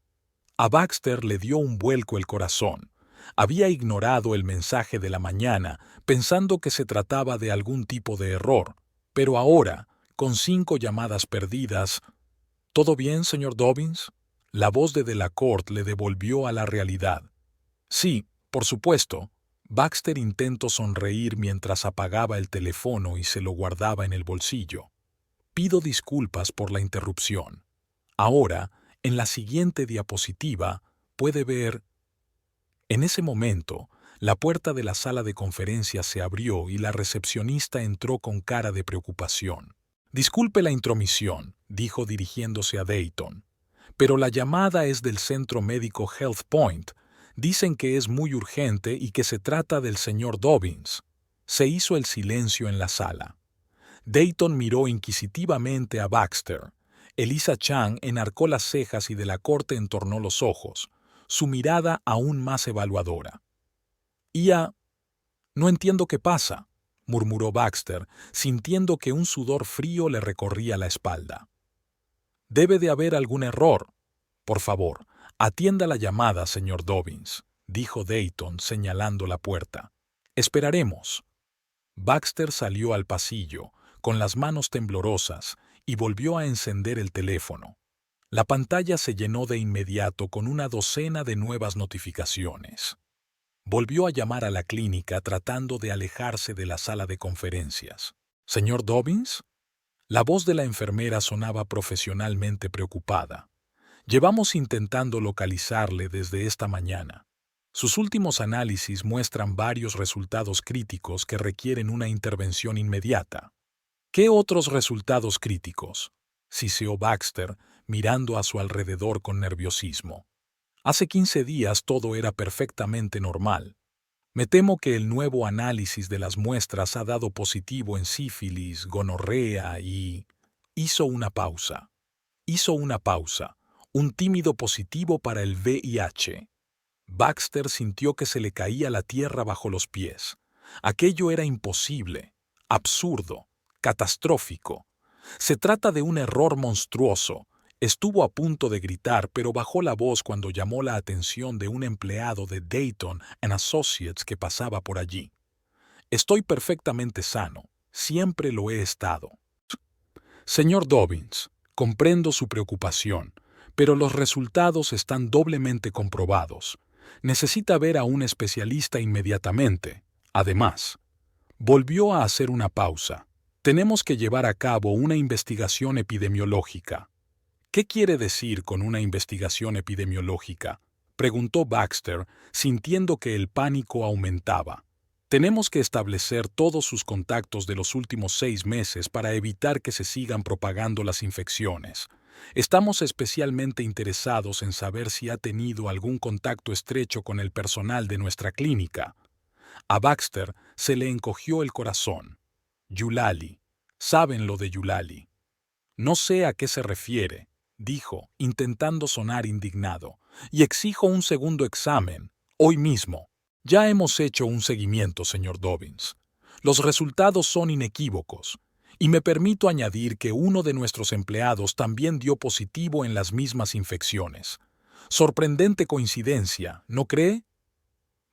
A Baxter le dio un vuelco el corazón. Había ignorado el mensaje de la mañana, pensando que se trataba de algún tipo de error. Pero ahora, con 5 llamadas perdidas... ¿Todo bien, señor Dobbins? La voz de Delacourt le devolvió a la realidad. Sí, por supuesto. Baxter intentó sonreír mientras apagaba el teléfono y se lo guardaba en el bolsillo. Pido disculpas por la interrupción. Ahora, en la siguiente diapositiva, puede ver... En ese momento, la puerta de la sala de conferencias se abrió y la recepcionista entró con cara de preocupación. Disculpe la intromisión, dijo dirigiéndose a Dayton, pero la llamada es del centro médico Health Point. Dicen que es muy urgente y que se trata del señor Dobbins. Se hizo el silencio en la sala. Dayton miró inquisitivamente a Baxter. Elisa Chang enarcó las cejas y Delacourt entornó los ojos, su mirada aún más evaluadora. No entiendo qué pasa, murmuró Baxter, sintiendo que un sudor frío le recorría la espalda. Debe de haber algún error. Por favor, atienda la llamada, señor Dobbins, dijo Dayton, señalando la puerta. Esperaremos. Baxter salió al pasillo, con las manos temblorosas, y volvió a encender el teléfono. La pantalla se llenó de inmediato con una docena de nuevas notificaciones. Volvió a llamar a la clínica tratando de alejarse de la sala de conferencias. ¿Señor Dobbins? La voz de la enfermera sonaba profesionalmente preocupada. Llevamos intentando localizarle desde esta mañana. Sus últimos análisis muestran varios resultados críticos que requieren una intervención inmediata. ¿Qué otros resultados críticos?, siseó Baxter, mirando a su alrededor con nerviosismo. Hace 15 días todo era perfectamente normal. Me temo que el nuevo análisis de las muestras ha dado positivo en sífilis, gonorrea y... Hizo una pausa. Un tímido positivo para el VIH. Baxter sintió que se le caía la tierra bajo los pies. Aquello era imposible, absurdo, catastrófico. Se trata de un error monstruoso. Estuvo a punto de gritar, pero bajó la voz cuando llamó la atención de un empleado de Dayton and Associates que pasaba por allí. Estoy perfectamente sano. Siempre lo he estado. Señor Dobbins, comprendo su preocupación, pero los resultados están doblemente comprobados. Necesita ver a un especialista inmediatamente. Además, volvió a hacer una pausa. Tenemos que llevar a cabo una investigación epidemiológica. ¿Qué quiere decir con una investigación epidemiológica?, preguntó Baxter, sintiendo que el pánico aumentaba. Tenemos que establecer todos sus contactos de los últimos 6 meses para evitar que se sigan propagando las infecciones. Estamos especialmente interesados en saber si ha tenido algún contacto estrecho con el personal de nuestra clínica. A Baxter se le encogió el corazón. Eulalie. Saben lo de Eulalie. No sé a qué se refiere, dijo, intentando sonar indignado, y exijo un segundo examen, hoy mismo. Ya hemos hecho un seguimiento, señor Dobbins. Los resultados son inequívocos, y me permito añadir que uno de nuestros empleados también dio positivo en las mismas infecciones. Sorprendente coincidencia, ¿no cree?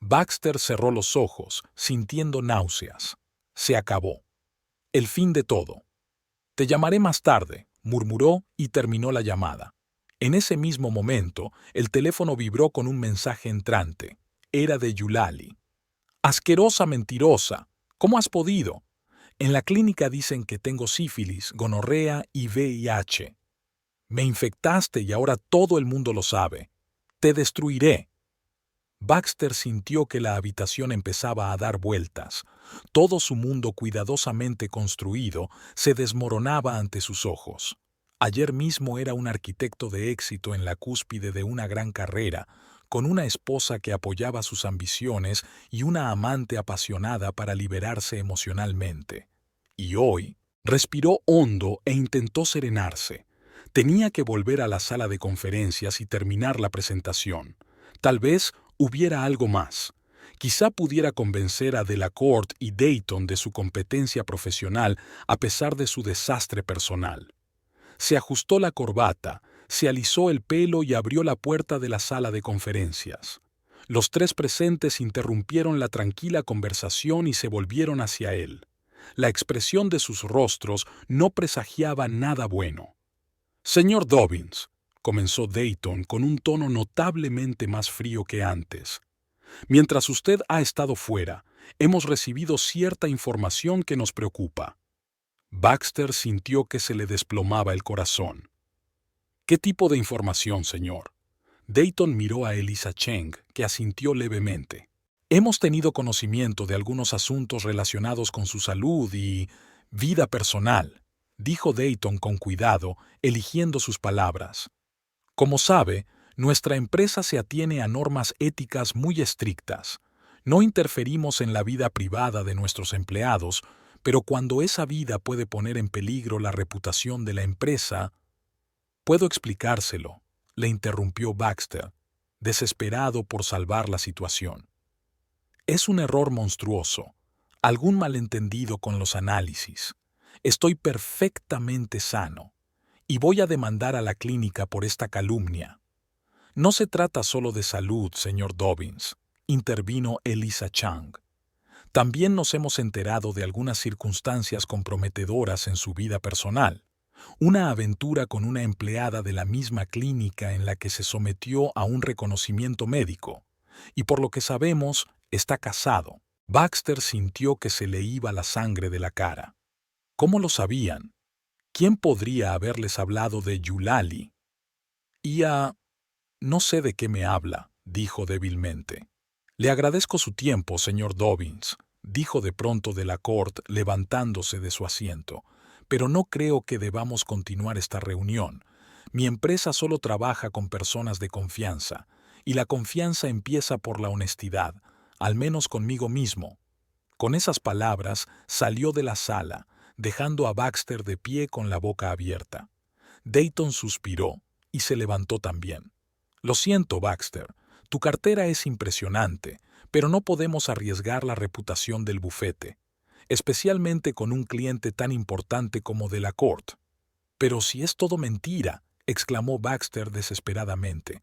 Baxter cerró los ojos, sintiendo náuseas. Se acabó. El fin de todo. Te llamaré más tarde, murmuró y terminó la llamada. En ese mismo momento, el teléfono vibró con un mensaje entrante. Era de Eulalie. Asquerosa mentirosa. ¿Cómo has podido? En la clínica dicen que tengo sífilis, gonorrea y VIH. Me infectaste y ahora todo el mundo lo sabe. Te destruiré. Baxter sintió que la habitación empezaba a dar vueltas. Todo su mundo cuidadosamente construido se desmoronaba ante sus ojos. Ayer mismo era un arquitecto de éxito en la cúspide de una gran carrera, con una esposa que apoyaba sus ambiciones y una amante apasionada para liberarse emocionalmente. Y hoy respiró hondo e intentó serenarse. Tenía que volver a la sala de conferencias y terminar la presentación. Tal vez hubiera algo más. Quizá pudiera convencer a Delacorte y Dayton de su competencia profesional a pesar de su desastre personal. Se ajustó la corbata, se alisó el pelo y abrió la puerta de la sala de conferencias. Los tres presentes interrumpieron la tranquila conversación y se volvieron hacia él. La expresión de sus rostros no presagiaba nada bueno. «Señor Dobbins», comenzó Dayton con un tono notablemente más frío que antes, «mientras usted ha estado fuera, hemos recibido cierta información que nos preocupa». Baxter sintió que se le desplomaba el corazón. «¿Qué tipo de información, señor?». Dayton miró a Eliza Cheng, que asintió levemente. «Hemos tenido conocimiento de algunos asuntos relacionados con su salud y vida personal», dijo Dayton con cuidado, eligiendo sus palabras. «Como sabe, nuestra empresa se atiene a normas éticas muy estrictas. No interferimos en la vida privada de nuestros empleados, pero cuando esa vida puede poner en peligro la reputación de la empresa...». «Puedo explicárselo», le interrumpió Baxter, desesperado por salvar la situación. «Es un error monstruoso, algún malentendido con los análisis. Estoy perfectamente sano y voy a demandar a la clínica por esta calumnia». «No se trata solo de salud, señor Dobbins», intervino Eliza Chang. «También nos hemos enterado de algunas circunstancias comprometedoras en su vida personal. Una aventura con una empleada de la misma clínica en la que se sometió a un reconocimiento médico. Y por lo que sabemos, está casado». Baxter sintió que se le iba la sangre de la cara. ¿Cómo lo sabían? ¿Quién podría haberles hablado de Eulalie? «No sé de qué me habla», dijo débilmente. «Le agradezco su tiempo, señor Dobbins», dijo de pronto Delacorte levantándose de su asiento, «pero no creo que debamos continuar esta reunión. Mi empresa solo trabaja con personas de confianza, y la confianza empieza por la honestidad, al menos conmigo mismo». Con esas palabras salió de la sala, dejando a Baxter de pie con la boca abierta. Dayton suspiró y se levantó también. «Lo siento, Baxter, tu cartera es impresionante, pero no podemos arriesgar la reputación del bufete, especialmente con un cliente tan importante como Delacorte». «Pero si es todo mentira», exclamó Baxter desesperadamente.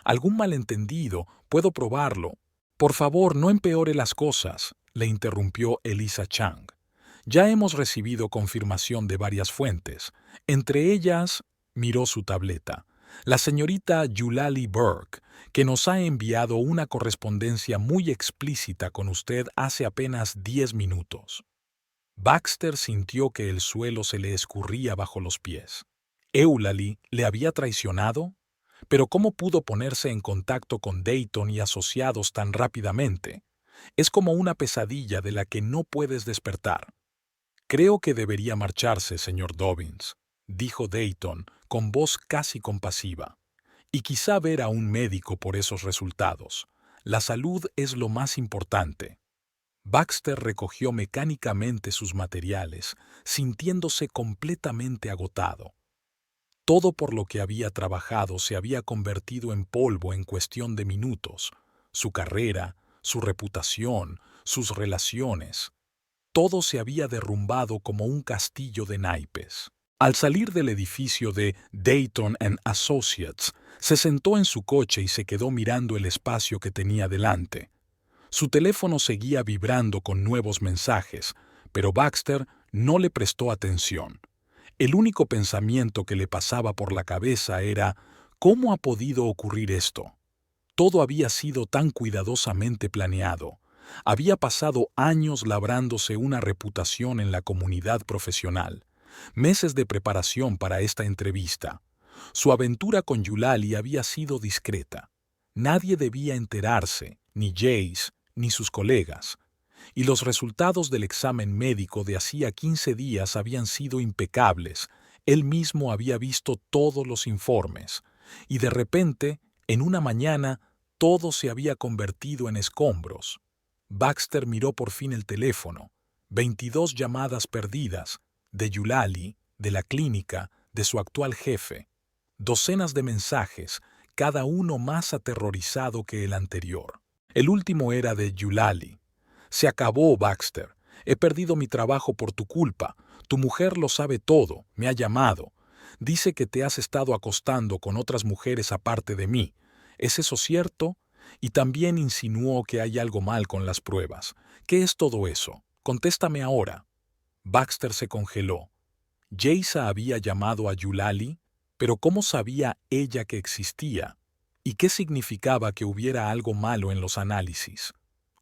«Algún malentendido, puedo probarlo». «Por favor, no empeore las cosas», le interrumpió Eliza Chang. «Ya hemos recibido confirmación de varias fuentes. Entre ellas», miró su tableta, «la señorita Eulalie Burke, que nos ha enviado una correspondencia muy explícita con usted hace apenas 10 minutos». Baxter sintió que el suelo se le escurría bajo los pies. ¿Eulalie le había traicionado? Pero ¿cómo pudo ponerse en contacto con Dayton y asociados tan rápidamente? Es como una pesadilla de la que no puedes despertar. «Creo que debería marcharse, señor Dobbins», dijo Dayton con voz casi compasiva. «Y quizá ver a un médico por esos resultados. La salud es lo más importante». Baxter recogió mecánicamente sus materiales, sintiéndose completamente agotado. Todo por lo que había trabajado se había convertido en polvo en cuestión de minutos. Su carrera, su reputación, sus relaciones. Todo se había derrumbado como un castillo de naipes. Al salir del edificio de Dayton & Associates, se sentó en su coche y se quedó mirando el espacio que tenía delante. Su teléfono seguía vibrando con nuevos mensajes, pero Baxter no le prestó atención. El único pensamiento que le pasaba por la cabeza era «¿cómo ha podido ocurrir esto?». Todo había sido tan cuidadosamente planeado. Había pasado años labrándose una reputación en la comunidad profesional, meses de preparación para esta entrevista. Su aventura con Eulalie había sido discreta. Nadie debía enterarse, ni Jace, ni sus colegas. Y los resultados del examen médico de hacía 15 días habían sido impecables. Él mismo había visto todos los informes. Y de repente, en una mañana, todo se había convertido en escombros. Baxter miró por fin el teléfono. 22 llamadas perdidas, de Eulalie, de la clínica, de su actual jefe. Docenas de mensajes, cada uno más aterrorizado que el anterior. El último era de Eulalie. Se acabó, Baxter. He perdido mi trabajo por tu culpa. Tu mujer lo sabe todo, me ha llamado. Dice que te has estado acostando con otras mujeres aparte de mí. ¿Es eso cierto? Y también insinuó que hay algo mal con las pruebas. ¿Qué es todo eso? Contéstame ahora. Baxter se congeló. Jaisa había llamado a Eulalie, pero ¿cómo sabía ella que existía? ¿Y qué significaba que hubiera algo malo en los análisis?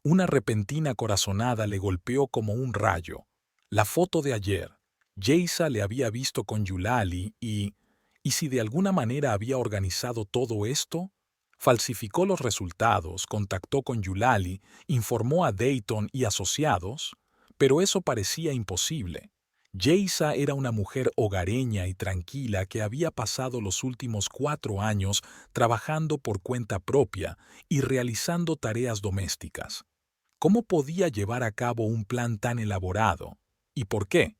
Una repentina corazonada le golpeó como un rayo. La foto de ayer. Jaisa le había visto con Eulalie ¿y si de alguna manera había organizado todo esto? Falsificó los resultados, contactó con Eulalie, informó a Dayton y asociados, pero eso parecía imposible. Jaisa era una mujer hogareña y tranquila que había pasado los últimos 4 años trabajando por cuenta propia y realizando tareas domésticas. ¿Cómo podía llevar a cabo un plan tan elaborado? ¿Y por qué?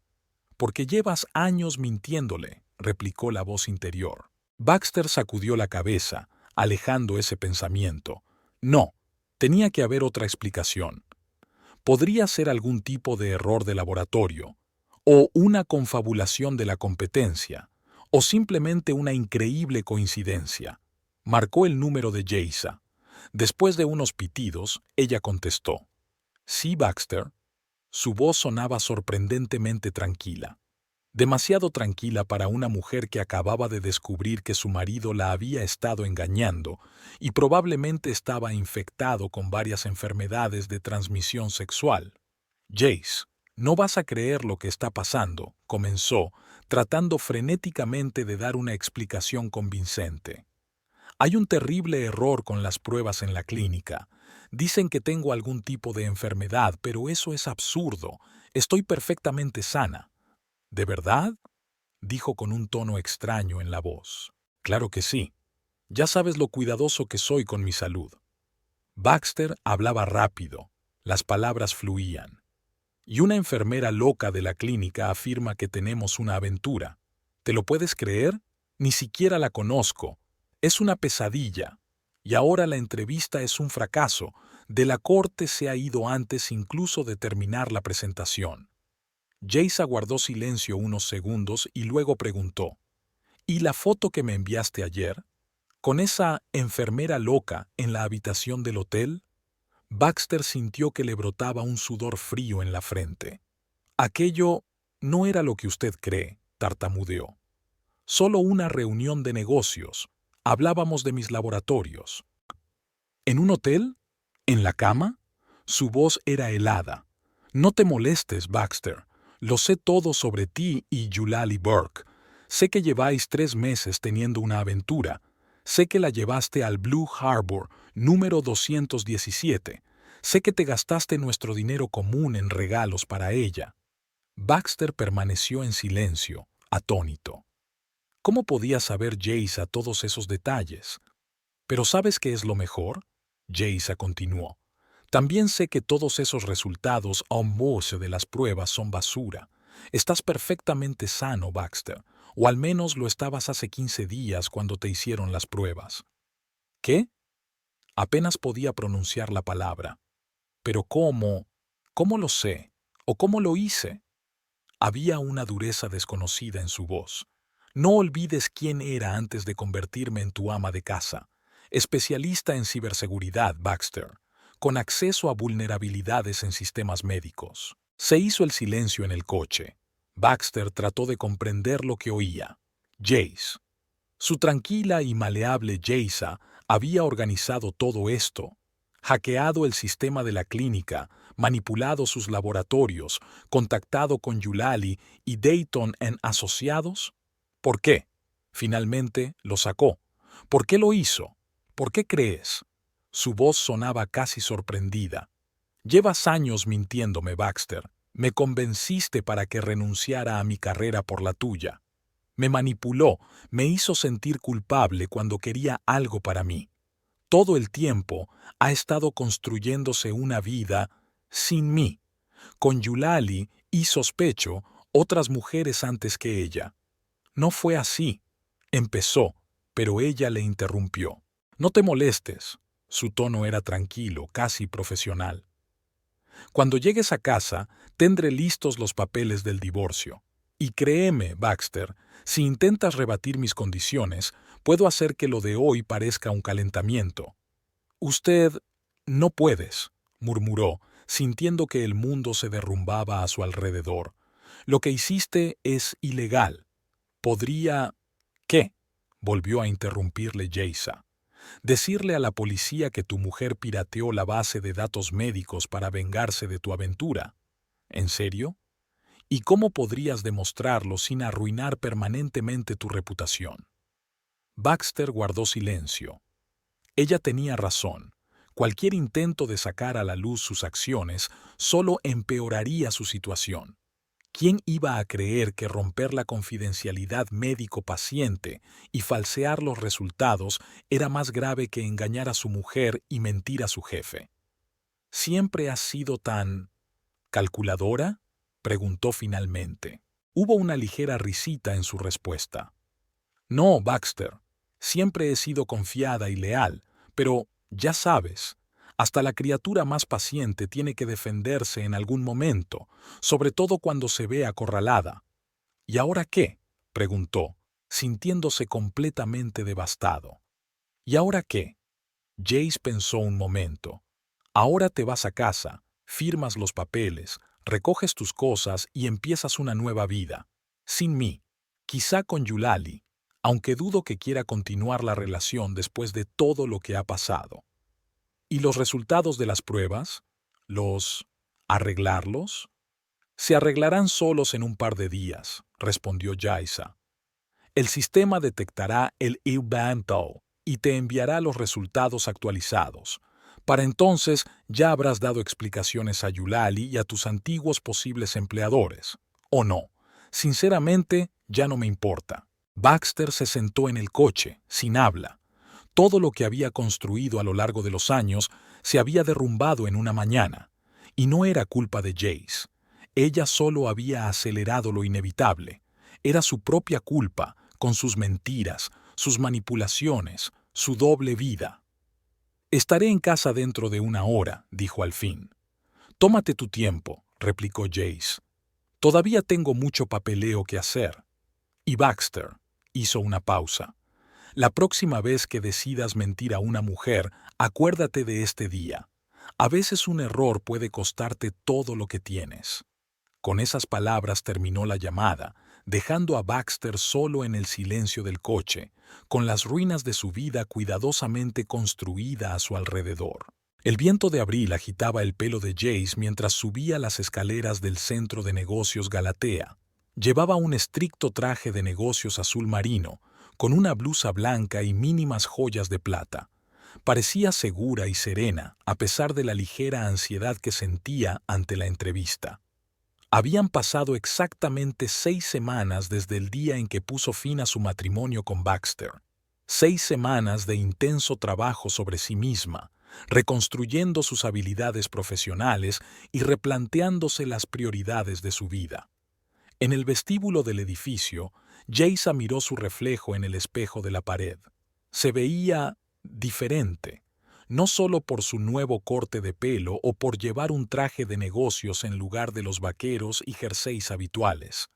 Porque llevas años mintiéndole, replicó la voz interior. Baxter sacudió la cabeza, alejando ese pensamiento. No, tenía que haber otra explicación. Podría ser algún tipo de error de laboratorio, o una confabulación de la competencia, o simplemente una increíble coincidencia. Marcó el número de Jaisa. Después de unos pitidos, ella contestó. Sí, Baxter. Su voz sonaba sorprendentemente tranquila. Demasiado tranquila para una mujer que acababa de descubrir que su marido la había estado engañando y probablemente estaba infectado con varias enfermedades de transmisión sexual. Jace, no vas a creer lo que está pasando, comenzó, tratando frenéticamente de dar una explicación convincente. Hay un terrible error con las pruebas en la clínica. Dicen que tengo algún tipo de enfermedad, pero eso es absurdo. Estoy perfectamente sana. ¿De verdad? Dijo con un tono extraño en la voz. Claro que sí. Ya sabes lo cuidadoso que soy con mi salud. Baxter hablaba rápido. Las palabras fluían. Y una enfermera loca de la clínica afirma que tenemos una aventura. ¿Te lo puedes creer? Ni siquiera la conozco. Es una pesadilla. Y ahora la entrevista es un fracaso. De la corte se ha ido antes incluso de terminar la presentación. Jaisa guardó silencio unos segundos y luego preguntó, ¿y la foto que me enviaste ayer? ¿Con esa enfermera loca en la habitación del hotel? Baxter sintió que le brotaba un sudor frío en la frente. Aquello no era lo que usted cree, tartamudeó. Solo una reunión de negocios. Hablábamos de mis laboratorios. ¿En un hotel? ¿En la cama? Su voz era helada. No te molestes, Baxter. Lo sé todo sobre ti y Eulalie Burke. Sé que lleváis 3 meses teniendo una aventura. Sé que la llevaste al Blue Harbor, número 217. Sé que te gastaste nuestro dinero común en regalos para ella. Baxter permaneció en silencio, atónito. ¿Cómo podía saber Jaisa todos esos detalles? ¿Pero sabes qué es lo mejor? Jaisa continuó. También sé que todos esos resultados en base de las pruebas son basura. Estás perfectamente sano, Baxter, o al menos lo estabas hace 15 días cuando te hicieron las pruebas. ¿Qué? Apenas podía pronunciar la palabra. Pero ¿cómo? ¿Cómo lo sé? ¿O cómo lo hice? Había una dureza desconocida en su voz. No olvides quién era antes de convertirme en tu ama de casa. Especialista en ciberseguridad, Baxter, con acceso a vulnerabilidades en sistemas médicos. Se hizo el silencio en el coche. Baxter trató de comprender lo que oía. Jace. Su tranquila y maleable Jaisa había organizado todo esto, hackeado el sistema de la clínica, manipulado sus laboratorios, contactado con Eulalie y Dayton en asociados. ¿Por qué? Finalmente lo sacó. ¿Por qué lo hizo? ¿Por qué crees? Su voz sonaba casi sorprendida. Llevas años mintiéndome, Baxter. Me convenciste para que renunciara a mi carrera por la tuya. Me manipuló, me hizo sentir culpable cuando quería algo para mí. Todo el tiempo ha estado construyéndose una vida sin mí, con Eulalie y, sospecho, otras mujeres antes que ella. No fue así. Empezó, pero ella le interrumpió. No te molestes. Su tono era tranquilo, casi profesional. Cuando llegues a casa, tendré listos los papeles del divorcio. Y créeme, Baxter, si intentas rebatir mis condiciones, puedo hacer que lo de hoy parezca un calentamiento. Usted no puedes, murmuró, sintiendo que el mundo se derrumbaba a su alrededor. Lo que hiciste es ilegal. ¿Podría... qué? Volvió a interrumpirle Jaisa. Decirle a la policía que tu mujer pirateó la base de datos médicos para vengarse de tu aventura. ¿En serio? ¿Y cómo podrías demostrarlo sin arruinar permanentemente tu reputación? Baxter guardó silencio. Ella tenía razón. Cualquier intento de sacar a la luz sus acciones solo empeoraría su situación. ¿Quién iba a creer que romper la confidencialidad médico-paciente y falsear los resultados era más grave que engañar a su mujer y mentir a su jefe? ¿Siempre has sido tan... calculadora?, preguntó finalmente. Hubo una ligera risita en su respuesta. No, Baxter. Siempre he sido confiada y leal, pero, ya sabes, hasta la criatura más paciente tiene que defenderse en algún momento, sobre todo cuando se ve acorralada. ¿Y ahora qué?, preguntó, sintiéndose completamente devastado. ¿Y ahora qué? Jace pensó un momento. Ahora te vas a casa, firmas los papeles, recoges tus cosas y empiezas una nueva vida. Sin mí, quizá con Eulalie, aunque dudo que quiera continuar la relación después de todo lo que ha pasado. ¿Y los resultados de las pruebas? ¿Los... arreglarlos? Se arreglarán solos en un par de días, respondió Jaisa. El sistema detectará el evento y te enviará los resultados actualizados. Para entonces ya habrás dado explicaciones a Eulalie y a tus antiguos posibles empleadores. ¿O no? Sinceramente, ya no me importa. Baxter se sentó en el coche, sin habla. Todo lo que había construido a lo largo de los años se había derrumbado en una mañana. Y no era culpa de Jace. Ella solo había acelerado lo inevitable. Era su propia culpa, con sus mentiras, sus manipulaciones, su doble vida. «Estaré en casa dentro de una hora», dijo al fin. «Tómate tu tiempo», replicó Jace. «Todavía tengo mucho papeleo que hacer». Y Baxter hizo una pausa. «La próxima vez que decidas mentir a una mujer, acuérdate de este día. A veces un error puede costarte todo lo que tienes». Con esas palabras terminó la llamada, dejando a Baxter solo en el silencio del coche, con las ruinas de su vida cuidadosamente construida a su alrededor. El viento de abril agitaba el pelo de Jace mientras subía las escaleras del centro de negocios Galatea. Llevaba un estricto traje de negocios azul marino, con una blusa blanca y mínimas joyas de plata. Parecía segura y serena, a pesar de la ligera ansiedad que sentía ante la entrevista. Habían pasado exactamente 6 semanas desde el día en que puso fin a su matrimonio con Baxter. 6 semanas de intenso trabajo sobre sí misma, reconstruyendo sus habilidades profesionales y replanteándose las prioridades de su vida. En el vestíbulo del edificio, Jaisa miró su reflejo en el espejo de la pared. Se veía diferente. No solo por su nuevo corte de pelo o por llevar un traje de negocios en lugar de los vaqueros y jerseys habituales.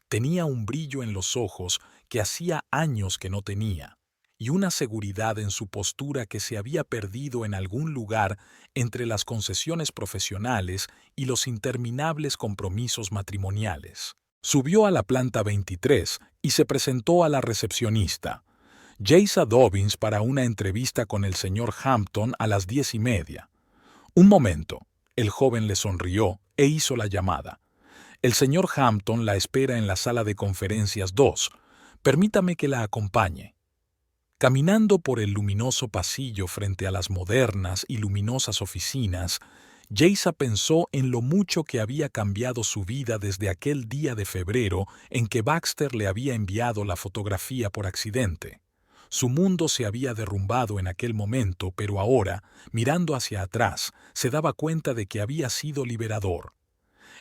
Tenía un brillo en los ojos que hacía años que no tenía, y una seguridad en su postura que se había perdido en algún lugar entre las concesiones profesionales y los interminables compromisos matrimoniales. Subió a la planta 23 y se presentó a la recepcionista. Jaisa Dobbins para una entrevista con el señor Hampton a las 10:30. Un momento. El joven le sonrió e hizo la llamada. El señor Hampton la espera en la sala de conferencias 2. Permítame que la acompañe. Caminando por el luminoso pasillo frente a las modernas y luminosas oficinas, Jaisa pensó en lo mucho que había cambiado su vida desde aquel día de febrero en que Baxter le había enviado la fotografía por accidente. Su mundo se había derrumbado en aquel momento, pero ahora, mirando hacia atrás, se daba cuenta de que había sido liberador.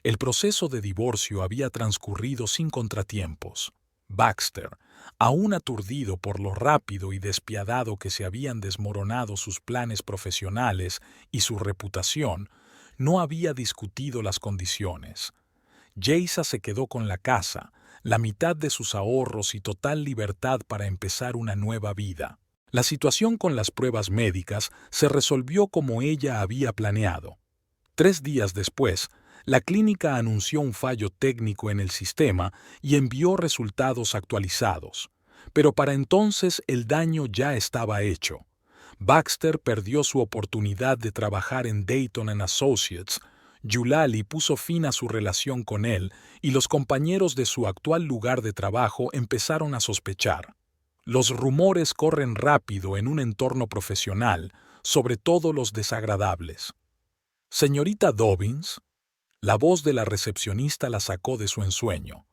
El proceso de divorcio había transcurrido sin contratiempos. Baxter, aún aturdido por lo rápido y despiadado que se habían desmoronado sus planes profesionales y su reputación, no había discutido las condiciones. Geisa se quedó con la casa, la mitad de sus ahorros y total libertad para empezar una nueva vida. La situación con las pruebas médicas se resolvió como ella había planeado. 3 días después, la clínica anunció un fallo técnico en el sistema y envió resultados actualizados. Pero para entonces el daño ya estaba hecho. Baxter perdió su oportunidad de trabajar en Dayton Associates. Eulalie puso fin a su relación con él y los compañeros de su actual lugar de trabajo empezaron a sospechar. Los rumores corren rápido en un entorno profesional, sobre todo los desagradables. Señorita Dobbins, la voz de la recepcionista la sacó de su ensueño.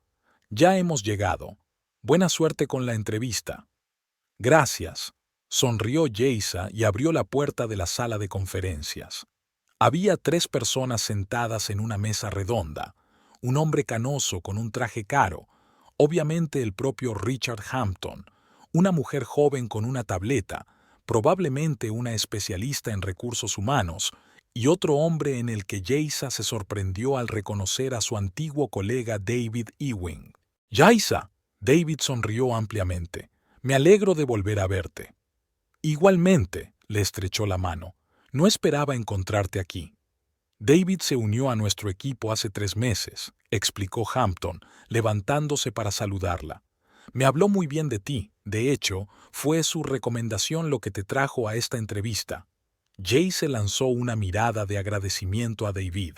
Ya hemos llegado. Buena suerte con la entrevista. Gracias, sonrió Geisa y abrió la puerta de la sala de conferencias. Había 3 personas sentadas en una mesa redonda, un hombre canoso con un traje caro, obviamente el propio Richard Hampton, una mujer joven con una tableta, probablemente una especialista en recursos humanos, y otro hombre en el que Geisa se sorprendió al reconocer a su antiguo colega David Ewing. «Geisa», David sonrió ampliamente, «me alegro de volver a verte». «Igualmente», le estrechó la mano, «no esperaba encontrarte aquí». «David se unió a nuestro equipo hace 3 meses», explicó Hampton, levantándose para saludarla. «Me habló muy bien de ti, de hecho, fue su recomendación lo que te trajo a esta entrevista». Jay se lanzó una mirada de agradecimiento a David.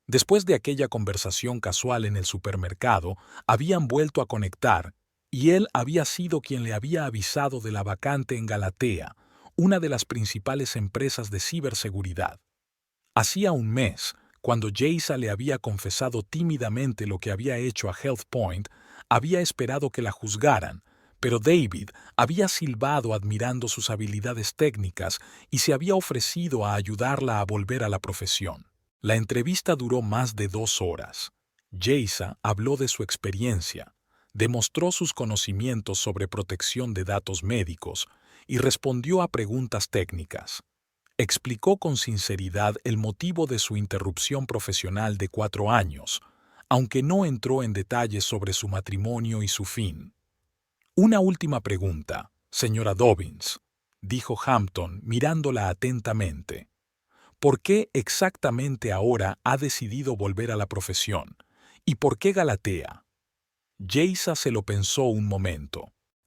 Después de aquella conversación casual en el supermercado, habían vuelto a conectar, y él había sido quien le había avisado de la vacante en Galatea, una de las principales empresas de ciberseguridad. Hacía un mes, cuando Geisa le había confesado tímidamente lo que había hecho a HealthPoint, había esperado que la juzgaran, pero David había silbado admirando sus habilidades técnicas y se había ofrecido a ayudarla a volver a la profesión. La entrevista duró más de 2 horas. Geisa habló de su experiencia, demostró sus conocimientos sobre protección de datos médicos y respondió a preguntas técnicas. Explicó con sinceridad el motivo de su interrupción profesional de 4 años, aunque no entró en detalles sobre su matrimonio y su fin. «Una última pregunta, señora Dobbins», dijo Hampton mirándola atentamente. «¿Por qué exactamente ahora ha decidido volver a la profesión? ¿Y por qué Galatea?» Geisa se lo pensó un momento.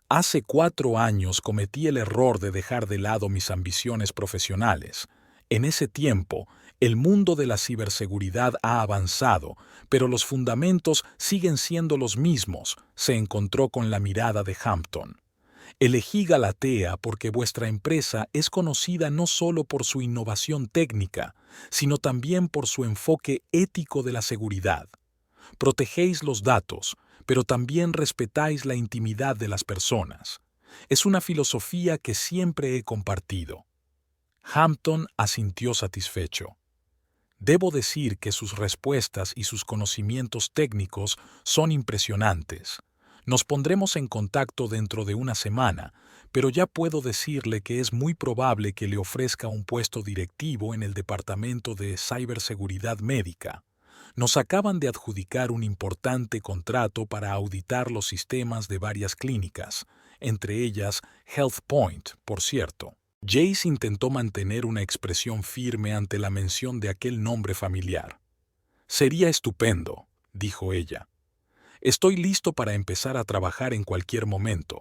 «Hace 4 años cometí el error de dejar de lado mis ambiciones profesionales. En ese tiempo, el mundo de la ciberseguridad ha avanzado, pero los fundamentos siguen siendo los mismos», se encontró con la mirada de Hampton. «Elegí Galatea porque vuestra empresa es conocida no solo por su innovación técnica, sino también por su enfoque ético de la seguridad. Protegéis los datos, pero también respetáis la intimidad de las personas. Es una filosofía que siempre he compartido». Hampton asintió satisfecho. «Debo decir que sus respuestas y sus conocimientos técnicos son impresionantes. Nos pondremos en contacto dentro de una semana, pero ya puedo decirle que es muy probable que le ofrezca un puesto directivo en el Departamento de Ciberseguridad Médica. Nos acaban de adjudicar un importante contrato para auditar los sistemas de varias clínicas, entre ellas HealthPoint, por cierto». Jace intentó mantener una expresión firme ante la mención de aquel nombre familiar. «Sería estupendo», dijo ella. «Estoy listo para empezar a trabajar en cualquier momento».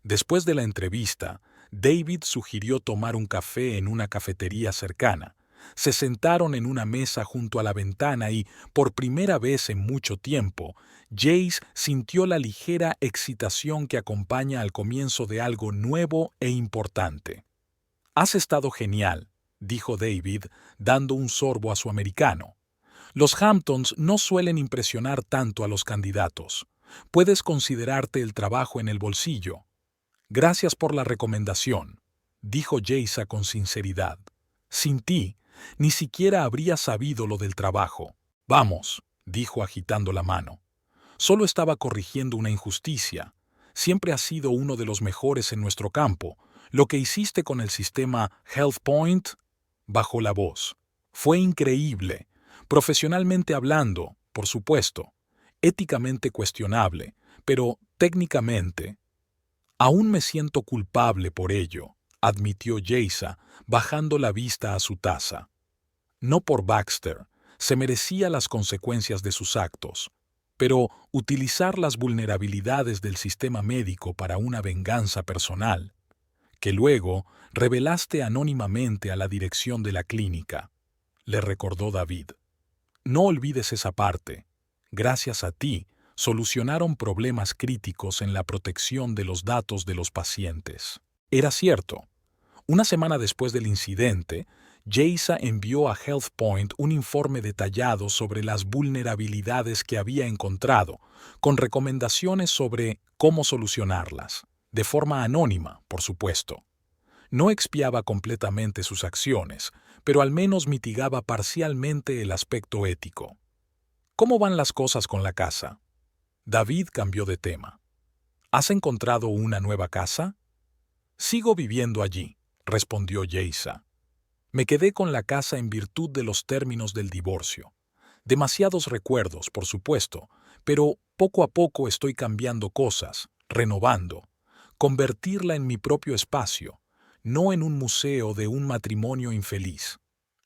Después de la entrevista, David sugirió tomar un café en una cafetería cercana. Se sentaron en una mesa junto a la ventana y, por primera vez en mucho tiempo, Jace sintió la ligera excitación que acompaña al comienzo de algo nuevo e importante. «Has estado genial», dijo David, dando un sorbo a su americano. «Los Hamptons no suelen impresionar tanto a los candidatos. Puedes considerarte el trabajo en el bolsillo». «Gracias por la recomendación», dijo Geisa con sinceridad. «Sin ti, ni siquiera habría sabido lo del trabajo». «Vamos», dijo agitando la mano. «Solo estaba corrigiendo una injusticia. siempre has sido uno de los mejores en nuestro campo. Lo que hiciste con el sistema HealthPoint, bajó la voz, fue increíble. Profesionalmente hablando, por supuesto. Éticamente cuestionable, pero técnicamente. Aún me siento culpable por ello, admitió Jaisa, bajando la vista a su taza. No por Baxter, se merecía las consecuencias de sus actos, pero utilizar las vulnerabilidades del sistema médico para una venganza personal, que luego revelaste anónimamente a la dirección de la clínica, le recordó David. No olvides esa parte. Gracias a ti, solucionaron problemas críticos en la protección de los datos de los pacientes. Era cierto. Una semana después del incidente, Jaisa envió a HealthPoint un informe detallado sobre las vulnerabilidades que había encontrado, con recomendaciones sobre cómo solucionarlas, de forma anónima, por supuesto. No expiaba completamente sus acciones, pero al menos mitigaba parcialmente el aspecto ético. ¿Cómo van las cosas con la casa? David cambió de tema. ¿Has encontrado una nueva casa? Sigo viviendo allí, respondió Jaisa. Me quedé con la casa en virtud de los términos del divorcio. Demasiados recuerdos, por supuesto, pero poco a poco estoy cambiando cosas, renovando, convertirla en mi propio espacio, no en un museo de un matrimonio infeliz.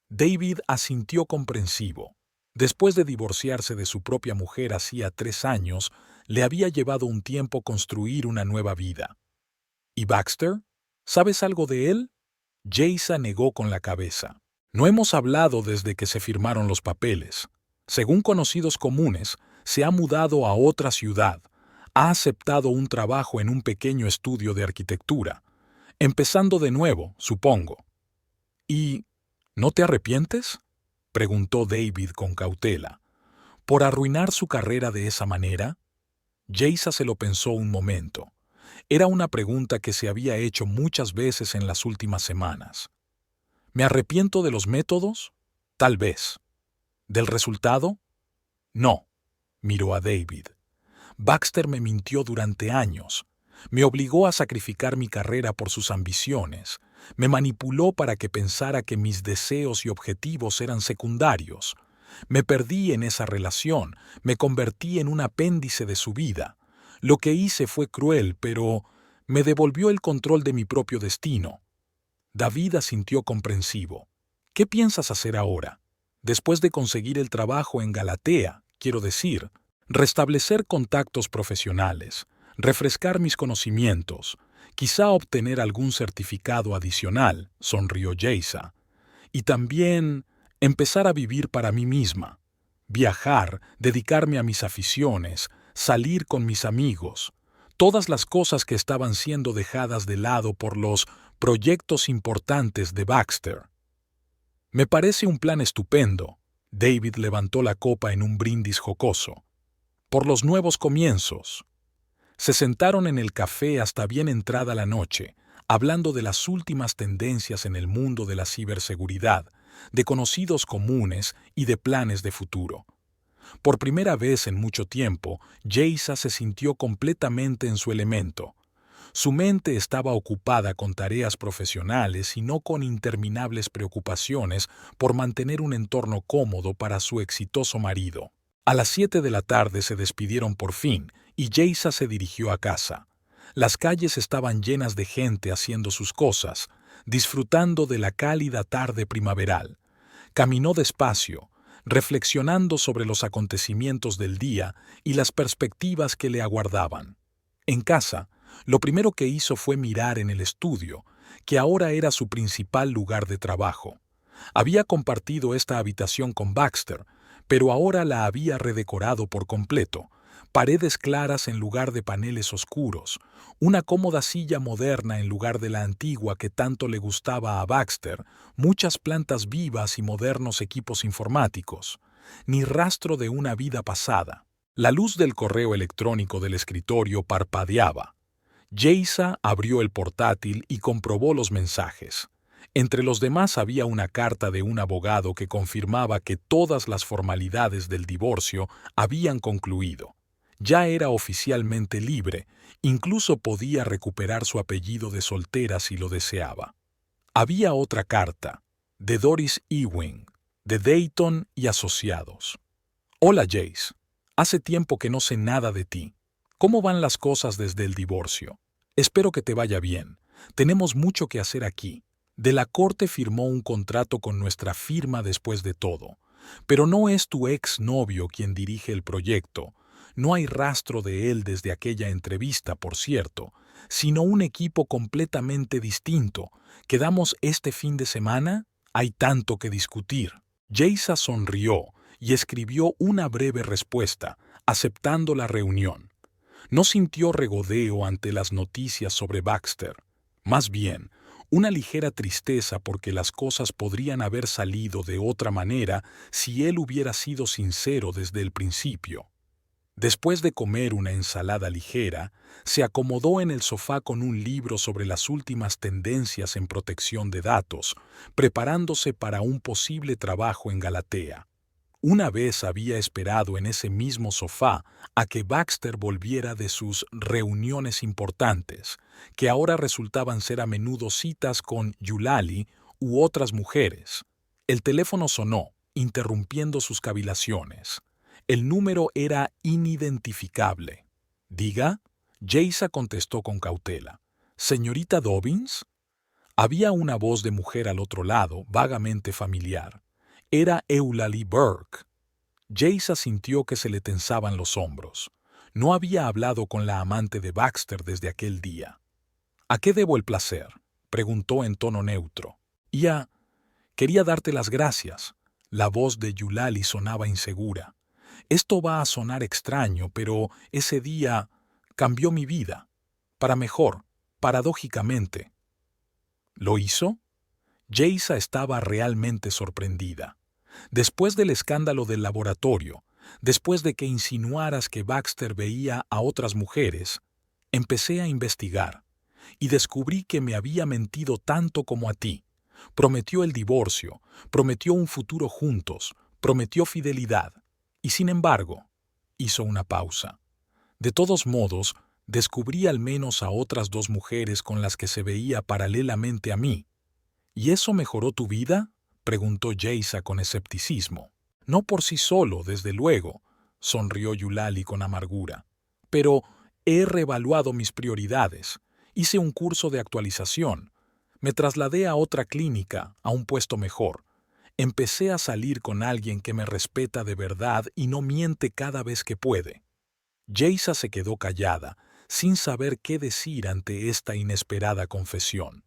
David asintió comprensivo. Después de divorciarse de su propia mujer hacía 3 años, le había llevado un tiempo construir una nueva vida. ¿Y Baxter? ¿Sabes algo de él? Jaisa negó con la cabeza. No hemos hablado desde que se firmaron los papeles. Según conocidos comunes, se ha mudado a otra ciudad. Ha aceptado un trabajo en un pequeño estudio de arquitectura. Empezando de nuevo, supongo. ¿Y no te arrepientes?, preguntó David con cautela. ¿Por arruinar su carrera de esa manera? Jaisa se lo pensó un momento. Era una pregunta que se había hecho muchas veces en las últimas semanas. ¿Me arrepiento de los métodos? Tal vez. ¿Del resultado? No, miró a David. Baxter me mintió durante años. Me obligó a sacrificar mi carrera por sus ambiciones. Me manipuló para que pensara que mis deseos y objetivos eran secundarios. Me perdí en esa relación, me convertí en un apéndice de su vida. Lo que hice fue cruel, pero me devolvió el control de mi propio destino. David asintió comprensivo. ¿Qué piensas hacer ahora? Después de conseguir el trabajo en Galatea, quiero decir, restablecer contactos profesionales, refrescar mis conocimientos, quizá obtener algún certificado adicional, sonrió Jaisa, y también empezar a vivir para mí misma, viajar, dedicarme a mis aficiones, salir con mis amigos, todas las cosas que estaban siendo dejadas de lado por los proyectos importantes de Baxter. Me parece un plan estupendo. David levantó la copa en un brindis jocoso. Por los nuevos comienzos. Se sentaron en el café hasta bien entrada la noche, hablando de las últimas tendencias en el mundo de la ciberseguridad, de conocidos comunes y de planes de futuro. Por primera vez en mucho tiempo, Jaisa se sintió completamente en su elemento. Su mente estaba ocupada con tareas profesionales y no con interminables preocupaciones por mantener un entorno cómodo para su exitoso marido. A las 7 de la tarde se despidieron por fin y Jaisa se dirigió a casa. Las calles estaban llenas de gente haciendo sus cosas, disfrutando de la cálida tarde primaveral. Caminó despacio, reflexionando sobre los acontecimientos del día y las perspectivas que le aguardaban. En casa, lo primero que hizo fue mirar en el estudio, que ahora era su principal lugar de trabajo. Había compartido esta habitación con Baxter, pero ahora la había redecorado por completo. Paredes claras en lugar de paneles oscuros, una cómoda silla moderna en lugar de la antigua que tanto le gustaba a Baxter, muchas plantas vivas y modernos equipos informáticos. Ni rastro de una vida pasada. La luz del correo electrónico del escritorio parpadeaba. Jaisa abrió el portátil y comprobó los mensajes. Entre los demás había una carta de un abogado que confirmaba que todas las formalidades del divorcio habían concluido. Ya era oficialmente libre, incluso podía recuperar su apellido de soltera si lo deseaba. Había otra carta, de Doris Ewing, de Dayton y Asociados. Hola Jace, hace tiempo que no sé nada de ti. ¿Cómo van las cosas desde el divorcio? Espero que te vaya bien. Tenemos mucho que hacer aquí. De la Corte firmó un contrato con nuestra firma después de todo. Pero no es tu exnovio quien dirige el proyecto. No hay rastro de él desde aquella entrevista, por cierto, sino un equipo completamente distinto. ¿Quedamos este fin de semana? Hay tanto que discutir. Jaisa sonrió y escribió una breve respuesta, aceptando la reunión. No sintió regodeo ante las noticias sobre Baxter. Más bien, una ligera tristeza porque las cosas podrían haber salido de otra manera si él hubiera sido sincero desde el principio. Después de comer una ensalada ligera, se acomodó en el sofá con un libro sobre las últimas tendencias en protección de datos, preparándose para un posible trabajo en Galatea. Una vez había esperado en ese mismo sofá a que Baxter volviera de sus reuniones importantes, que ahora resultaban ser a menudo citas con Eulalie u otras mujeres. El teléfono sonó, interrumpiendo sus cavilaciones. El número era inidentificable. «Diga», Jaisa contestó con cautela. «¿Señorita Dobbins?» Había una voz de mujer al otro lado, vagamente familiar. Era Eulalie Burke. Jaisa sintió que se le tensaban los hombros. No había hablado con la amante de Baxter desde aquel día. «¿A qué debo el placer?», preguntó en tono neutro. Quería darte las gracias». La voz de Eulalie sonaba insegura. «Esto va a sonar extraño, pero ese día cambió mi vida. Para mejor, paradójicamente». ¿Lo hizo? Jaisa estaba realmente sorprendida. Después del escándalo del laboratorio, después de que insinuaras que Baxter veía a otras mujeres, empecé a investigar y descubrí que me había mentido tanto como a ti. Prometió el divorcio, prometió un futuro juntos, prometió fidelidad. Y sin embargo, hizo una pausa. De todos modos, descubrí al menos a otras 2 mujeres con las que se veía paralelamente a mí. ¿Y eso mejoró tu vida?, preguntó Jaisa con escepticismo. «No por sí solo, desde luego», sonrió Eulalie con amargura. «Pero he reevaluado mis prioridades. Hice un curso de actualización. Me trasladé a otra clínica, a un puesto mejor. Empecé a salir con alguien que me respeta de verdad y no miente cada vez que puede». Jaisa se quedó callada, sin saber qué decir ante esta inesperada confesión.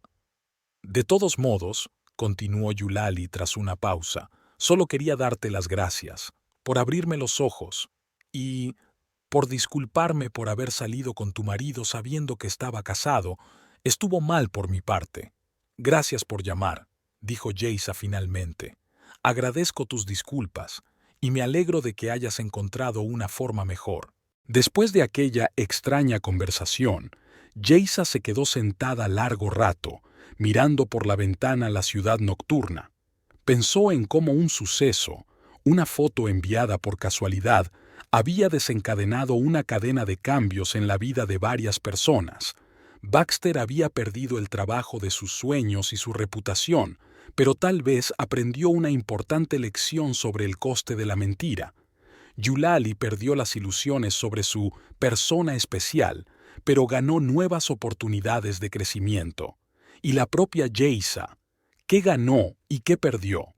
«De todos modos», continuó Eulalie tras una pausa, «solo quería darte las gracias, por abrirme los ojos, y por disculparme por haber salido con tu marido sabiendo que estaba casado. Estuvo mal por mi parte». «Gracias por llamar», dijo Jaisa finalmente. «Agradezco tus disculpas, y me alegro de que hayas encontrado una forma mejor». Después de aquella extraña conversación, Jaisa se quedó sentada largo rato, mirando por la ventana la ciudad nocturna. Pensó en cómo un suceso, una foto enviada por casualidad, había desencadenado una cadena de cambios en la vida de varias personas. Baxter había perdido el trabajo de sus sueños y su reputación, pero tal vez aprendió una importante lección sobre el coste de la mentira. Eulalie perdió las ilusiones sobre su persona especial, pero ganó nuevas oportunidades de crecimiento. Y la propia Jaisa, ¿qué ganó y qué perdió?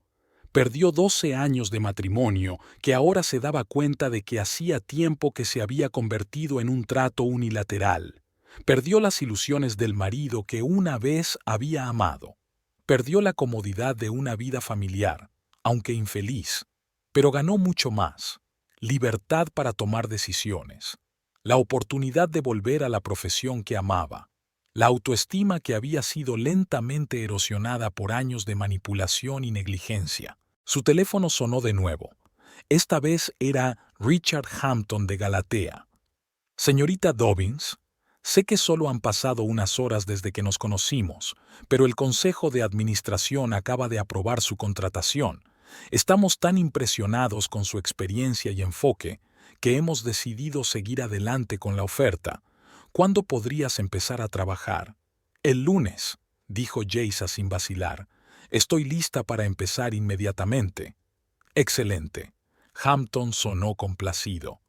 Perdió 12 años de matrimonio que ahora se daba cuenta de que hacía tiempo que se había convertido en un trato unilateral. Perdió las ilusiones del marido que una vez había amado. Perdió la comodidad de una vida familiar, aunque infeliz, pero ganó mucho más: libertad para tomar decisiones, la oportunidad de volver a la profesión que amaba, la autoestima que había sido lentamente erosionada por años de manipulación y negligencia. Su teléfono sonó de nuevo. Esta vez era Richard Hampton de Galatea. «Señorita Dobbins, sé que solo han pasado unas horas desde que nos conocimos, pero el Consejo de Administración acaba de aprobar su contratación. Estamos tan impresionados con su experiencia y enfoque. que hemos decidido seguir adelante con la oferta. ¿Cuándo podrías empezar a trabajar? El lunes, dijo Jaisa sin vacilar. Estoy lista para empezar inmediatamente. Excelente. Hampton sonó complacido.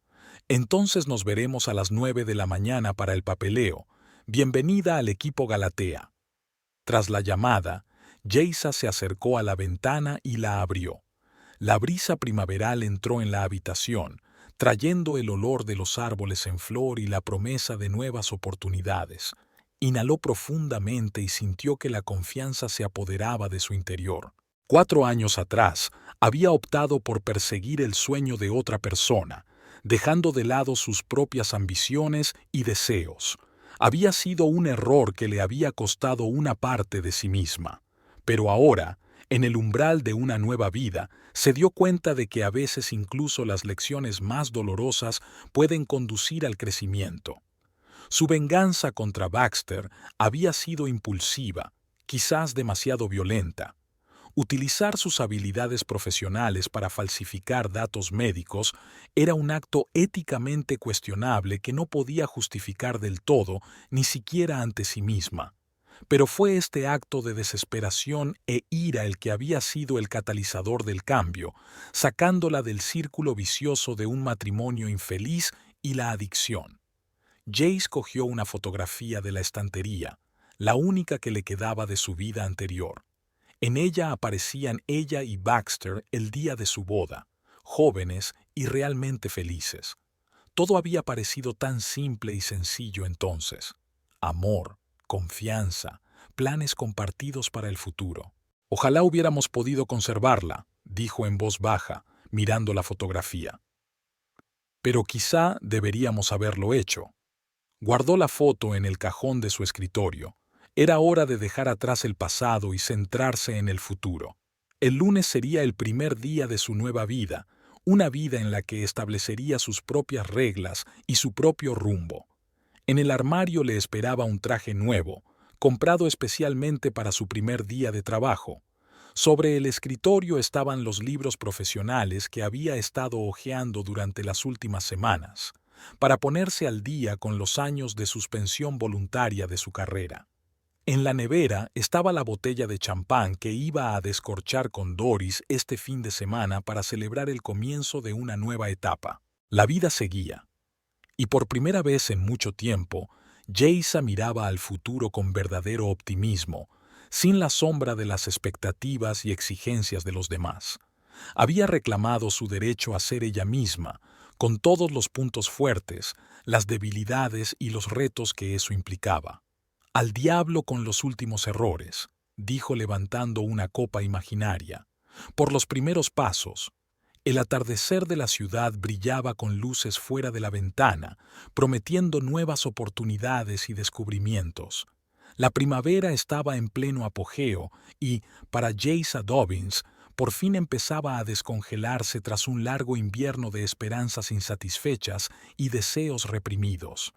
Entonces nos veremos a las 9 de la mañana para el papeleo. Bienvenida al equipo Galatea. Tras la llamada, Jaisa se acercó a la ventana y la abrió. La brisa primaveral entró en la habitación, trayendo el olor de los árboles en flor y la promesa de nuevas oportunidades. Inhaló profundamente y sintió que la confianza se apoderaba de su interior. 4 años atrás, había optado por perseguir el sueño de otra persona, dejando de lado sus propias ambiciones y deseos. Había sido un error que le había costado una parte de sí misma. Pero ahora, en el umbral de una nueva vida, se dio cuenta de que a veces incluso las lecciones más dolorosas pueden conducir al crecimiento. Su venganza contra Baxter había sido impulsiva, quizás demasiado violenta. Utilizar sus habilidades profesionales para falsificar datos médicos era un acto éticamente cuestionable que no podía justificar del todo, ni siquiera ante sí misma. Pero fue este acto de desesperación e ira el que había sido el catalizador del cambio, sacándola del círculo vicioso de un matrimonio infeliz y la adicción. Jace cogió una fotografía de la estantería, la única que le quedaba de su vida anterior. En ella aparecían ella y Baxter el día de su boda, jóvenes y realmente felices. Todo había parecido tan simple y sencillo entonces. Amor, confianza, planes compartidos para el futuro. Ojalá hubiéramos podido conservarla, dijo en voz baja, mirando la fotografía. Pero quizá deberíamos haberlo hecho. Guardó la foto en el cajón de su escritorio. Era hora de dejar atrás el pasado y centrarse en el futuro. El lunes sería el primer día de su nueva vida, una vida en la que establecería sus propias reglas y su propio rumbo. En el armario le esperaba un traje nuevo, comprado especialmente para su primer día de trabajo. Sobre el escritorio estaban los libros profesionales que había estado hojeando durante las últimas semanas, para ponerse al día con los años de suspensión voluntaria de su carrera. En la nevera estaba la botella de champán que iba a descorchar con Doris este fin de semana para celebrar el comienzo de una nueva etapa. La vida seguía. Y por primera vez en mucho tiempo, Jaisa miraba al futuro con verdadero optimismo, sin la sombra de las expectativas y exigencias de los demás. Había reclamado su derecho a ser ella misma, con todos los puntos fuertes, las debilidades y los retos que eso implicaba. Al diablo con los últimos errores, dijo levantando una copa imaginaria. Por los primeros pasos. El atardecer de la ciudad brillaba con luces fuera de la ventana, prometiendo nuevas oportunidades y descubrimientos. La primavera estaba en pleno apogeo y, para Jaisa Dobbins, por fin empezaba a descongelarse tras un largo invierno de esperanzas insatisfechas y deseos reprimidos.